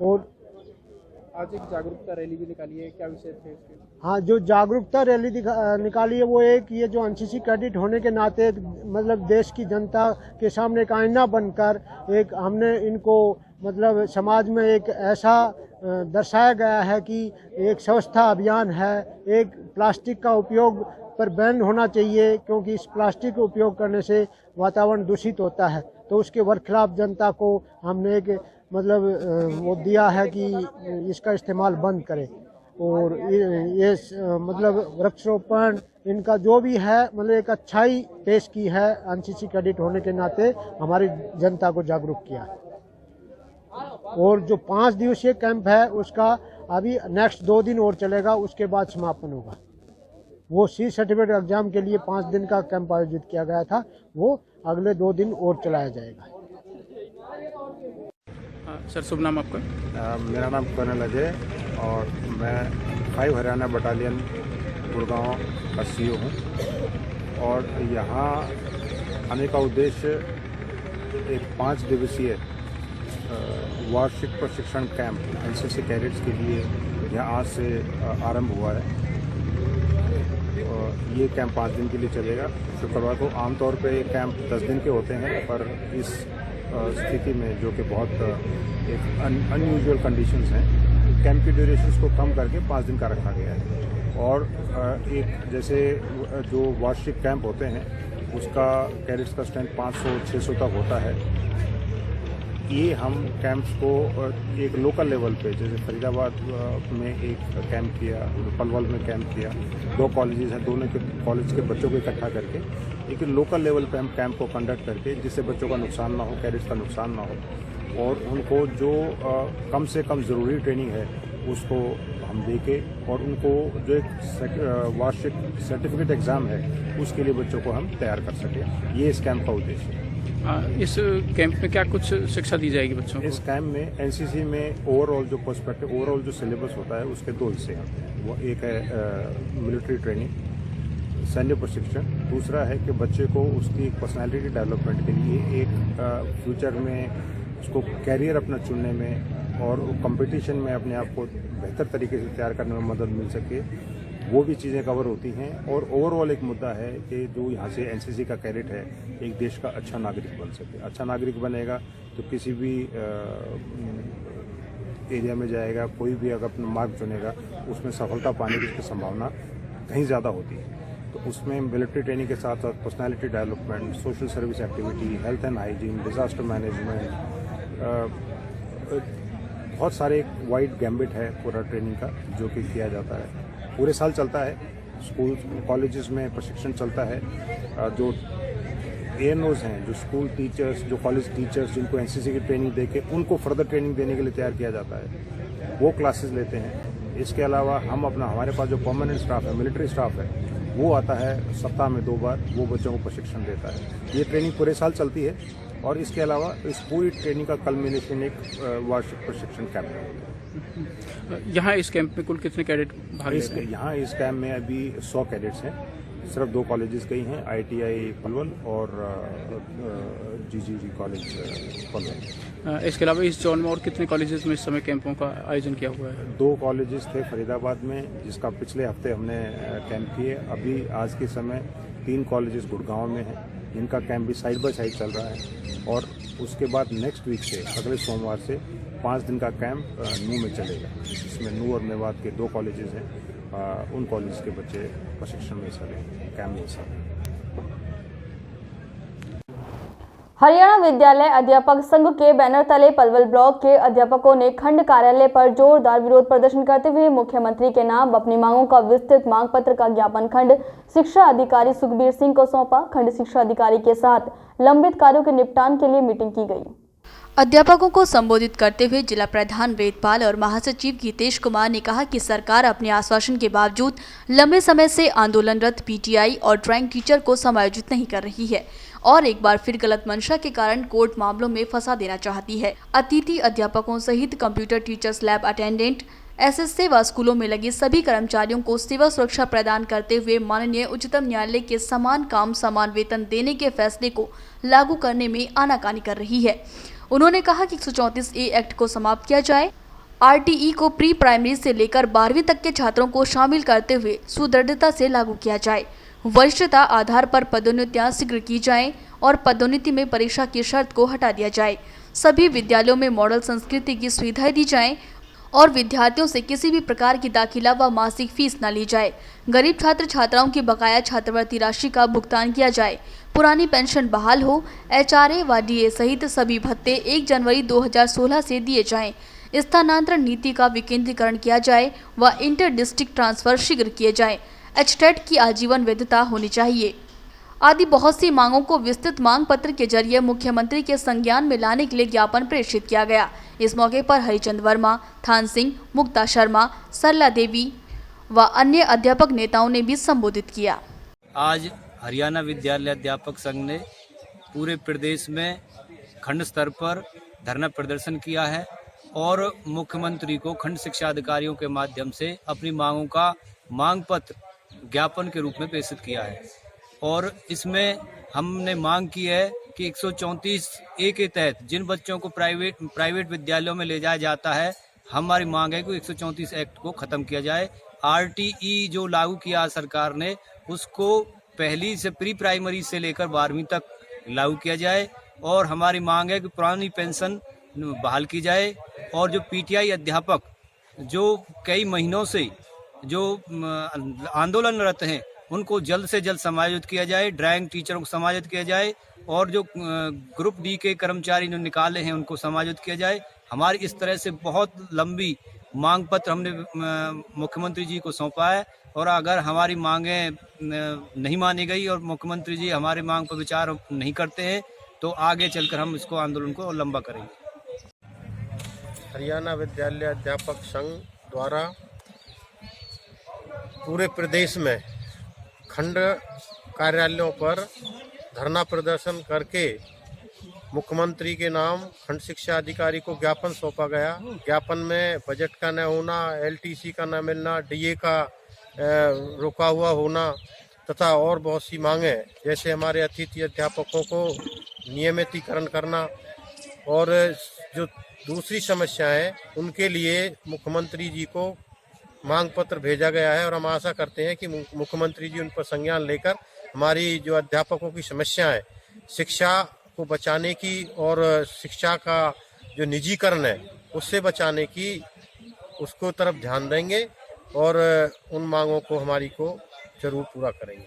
और आज एक जागरूकता रैली भी निकाली है, क्या विषय थे इसके? हाँ, जो जागरूकता रैली निकाली है वो एक ये जो एनसीसी कैडेट होने के नाते मतलब देश की जनता के सामने एक आईना बनकर एक हमने इनको मतलब समाज में एक ऐसा दर्शाया गया है कि एक स्वच्छता अभियान है, एक प्लास्टिक का उपयोग पर बैन होना चाहिए क्योंकि इस प्लास्टिक का उपयोग करने से वातावरण दूषित होता है। तो उसके खिलाफ जनता को हमने एक मतलब वो दिया है कि इसका इस्तेमाल बंद करें और ये मतलब वृक्षारोपण इनका जो भी है मतलब एक अच्छाई पेश की है। एनसीसी कैडेट होने के नाते हमारी जनता को जागरूक किया और जो 5 दिवसीय कैंप है उसका अभी नेक्स्ट 2 दिन और चलेगा, उसके बाद समापन होगा। वो सी सर्टिफिकेट एग्जाम के लिए 5 दिन का कैंप आयोजित किया गया था, वो अगले 2 दिन और चलाया जाएगा। सर शुभ नाम आपका? मेरा नाम कर्नल अजय और मैं 5 हरियाणा बटालियन गुड़गांव का CEO हूँ और यहाँ आने का उद्देश्य एक 5 दिवसीय वार्षिक प्रशिक्षण कैंप एनसीसी कैडेट्स के लिए यहाँ आज से आरंभ हुआ है। ये कैंप 5 दिन के लिए चलेगा। शुक्रवार को आमतौर पे कैंप 10 दिन के होते हैं, पर इस स्थिति में जो कि बहुत एक अनयूजुअल कंडीशंस हैं, कैंप की ड्यूरेशंस को कम करके 5 दिन का रखा गया है। और एक जैसे जो वार्षिक कैंप होते हैं उसका कैडेट्स का स्ट्रेंथ 500-600 तक होता है। ये हम कैंप्स को एक लोकल लेवल पे जैसे फरीदाबाद में एक कैंप किया, पलवल में कैंप किया, 2 कॉलेजेस हैं, दोनों के कॉलेज के बच्चों को इकट्ठा करके एक लोकल लेवल पे हम कैंप को कंडक्ट करके जिससे बच्चों का नुकसान ना हो, कैडेट्स का नुकसान ना हो और उनको जो कम से कम ज़रूरी ट्रेनिंग है उसको हम देके और उनको जो एक वार्षिक सर्टिफिकेट एग्ज़ाम है उसके लिए बच्चों को हम तैयार कर सकें। ये इस कैंप का उद्देश्य है। इस कैंप में क्या कुछ शिक्षा दी जाएगी बच्चों को? इस कैंप में एनसीसी में ओवरऑल जो पर्सपेक्टिव ओवरऑल जो सिलेबस होता है उसके 2 हिस्से हैं। वो एक है मिलिट्री ट्रेनिंग, सैन्य प्रशिक्षण, दूसरा है कि बच्चे को उसकी पर्सनालिटी डेवलपमेंट के लिए एक फ्यूचर में उसको कैरियर अपना चुनने में और कंपटीशन में अपने आप को बेहतर तरीके से तैयार करने में मदद मिल सके, वो भी चीज़ें कवर होती हैं। और ओवरऑल एक मुद्दा है कि जो यहाँ से एनसीसी का कैडेट है एक देश का अच्छा नागरिक बन सके। अच्छा नागरिक बनेगा तो किसी भी एरिया में जाएगा, कोई भी अगर अपना मार्ग चुनेगा उसमें सफलता पाने की उसकी संभावना कहीं ज़्यादा होती है। तो उसमें मिलिट्री ट्रेनिंग के साथ साथ personality development, social service activity, health and hygiene, disaster management, बहुत सारे एक वाइड गैम्बिट है पूरा ट्रेनिंग का जो कि किया जाता है। पूरे साल चलता है, स्कूल कॉलेजेस में प्रशिक्षण चलता है। जो ANOs हैं, जो स्कूल टीचर्स, जो कॉलेज टीचर्स जिनको एनसीसी की ट्रेनिंग देके उनको फर्दर ट्रेनिंग देने के लिए तैयार किया जाता है, वो क्लासेस लेते हैं। इसके अलावा हम हमारे पास जो परमानेंट स्टाफ है, मिलिट्री स्टाफ है, वो आता है सप्ताह में 2 बार, वो बच्चों को प्रशिक्षण देता है। ये ट्रेनिंग पूरे साल चलती है और इसके अलावा इस पूरी ट्रेनिंग का कल्मिनेशन एक वार्षिक प्रशिक्षण कैंप है। यहाँ इस कैंप में कुल कितने कैडेट भाग ले रहे हैं? यहाँ इस कैंप में अभी 100 कैडेट्स हैं। सिर्फ 2 कॉलेजेस गई हैं, ITI पलवल और GGG कॉलेज पलवल। इसके अलावा इस जोन में और कितने कॉलेजेस में इस समय कैंपों का आयोजन किया हुआ है? 2 कॉलेजेस थे फरीदाबाद में जिसका पिछले हफ्ते हमने कैंप किए। अभी आज के समय 3 कॉलेजेस गुड़गांव में हैं, इनका कैंप भी साइड बाय साइड चल रहा है। और उसके बाद नेक्स्ट वीक से अगले सोमवार से 5 दिन का कैंप नू में चलेगा, जिसमें नू और मेवात के 2 कॉलेजेस हैं, उन कॉलेज के बच्चे प्रशिक्षण में हिस्सा लेंगे, कैंप में हिस्सा लेंगे। हरियाणा विद्यालय अध्यापक संघ के बैनर तले पलवल ब्लॉक के अध्यापकों ने खंड कार्यालय पर जोरदार विरोध प्रदर्शन करते हुए मुख्यमंत्री के नाम अपनी मांगों का विस्तृत मांग पत्र का ज्ञापन खंड शिक्षा अधिकारी सुखबीर सिंह को सौंपा। खंड शिक्षा अधिकारी के साथ लंबित कार्यों के निपटान के लिए मीटिंग की गई। अध्यापकों को संबोधित करते हुए जिला प्रधान वेदपाल और महासचिव गीतेश कुमार ने कहा कि सरकार अपने आश्वासन के बावजूद लंबे समय से आंदोलनरत पीटीआई और ड्राइंग टीचर को समायोजित नहीं कर रही है और एक बार फिर गलत मंशा के कारण कोर्ट मामलों में फंसा देना चाहती है। अतिथि अध्यापकों सहित computer teachers, lab attendant, SS व स्कूलों में लगे सभी कर्मचारियों को सेवा सुरक्षा प्रदान करते हुए माननीय उच्चतम न्यायालय के समान काम समान वेतन देने के फैसले को लागू करने में आनाकानी कर रही है। उन्होंने कहा कि 134A एक्ट को समाप्त किया जाए, आरटीई को प्री प्राइमरी से लेकर 12वीं तक के छात्रों को शामिल करते हुए सुदृढ़ता से लागू किया जाए, वरिष्ठता आधार पर पदोन्नतियां शीघ्र की जाएं और पदोन्नति में परीक्षा की शर्त को हटा दिया जाए। सभी विद्यालयों में मॉडल संस्कृति की सुविधाएं दी जाएं और विद्यार्थियों से किसी भी प्रकार की दाखिला व मासिक फीस न ली जाए। गरीब छात्र छात्राओं की बकाया छात्रवृत्ति राशि का भुगतान किया जाए। पुरानी पेंशन बहाल हो। एचआरए व डीए सहित सभी भत्ते 1 जनवरी 2016 से दिए जाएं। स्थानांतरण नीति का विकेंद्रीकरण किया जाए व इंटर डिस्ट्रिक्ट ट्रांसफर शीघ्र किए जाएं। एचटेट की आजीवन वैधता होनी चाहिए आदि बहुत सी मांगों को विस्तृत मांग पत्र के जरिए मुख्यमंत्री के संज्ञान में लाने के लिए ज्ञापन प्रेषित किया गया। इस मौके पर हरिचंद वर्मा, थान सिंह, मुक्ता शर्मा, सरला देवी व अन्य अध्यापक नेताओं ने भी संबोधित किया। आज हरियाणा विद्यालय अध्यापक संघ ने पूरे प्रदेश में खंड स्तर पर धरना प्रदर्शन किया है और मुख्यमंत्री को खंड शिक्षा अधिकारियों के माध्यम से अपनी मांगों का मांग पत्र ज्ञापन के रूप में प्रेषित किया है। और इसमें हमने मांग की है कि 134A के तहत जिन बच्चों को प्राइवेट विद्यालयों में ले जाया जाता है, हमारी मांग है कि 134 एक्ट को ख़त्म किया जाए। आरटीई जो लागू किया सरकार ने, उसको पहली से प्री प्राइमरी से लेकर 12वीं तक लागू किया जाए और हमारी मांग है कि पुरानी पेंशन बहाल की जाए और जो पीटीआई अध्यापक जो कई महीनों से जो आंदोलनरत हैं उनको जल्द से जल्द समायोजित किया जाए। ड्राइंग टीचरों को समायोजित किया जाए और जो ग्रुप डी के कर्मचारी जो निकाले हैं उनको समायोजित किया जाए। हमारी इस तरह से बहुत लंबी मांग पत्र हमने मुख्यमंत्री जी को सौंपा है और अगर हमारी मांगें नहीं मानी गई और मुख्यमंत्री जी हमारी मांग पर विचार नहीं करते हैं तो आगे चलकर हम इसको आंदोलन को लंबा करेंगे। हरियाणा विद्यालय अध्यापक संघ द्वारा पूरे प्रदेश में खंड कार्यालयों पर धरना प्रदर्शन करके मुख्यमंत्री के नाम खंड शिक्षा अधिकारी को ज्ञापन सौंपा गया। ज्ञापन में बजट का न होना, एलटीसी का न मिलना, डीए का रुका हुआ होना तथा और बहुत सी मांगें, जैसे हमारे अतिथि अध्यापकों को नियमितीकरण करना और जो दूसरी समस्या है उनके लिए मुख्यमंत्री जी को मांग पत्र भेजा गया है और हम आशा करते हैं कि मुख्यमंत्री जी उन पर संज्ञान लेकर हमारी जो अध्यापकों की समस्या है, शिक्षा को बचाने की और शिक्षा का जो निजीकरण है उससे बचाने की, उसको तरफ ध्यान देंगे और उन मांगों को हमारी को जरूर पूरा करेंगे।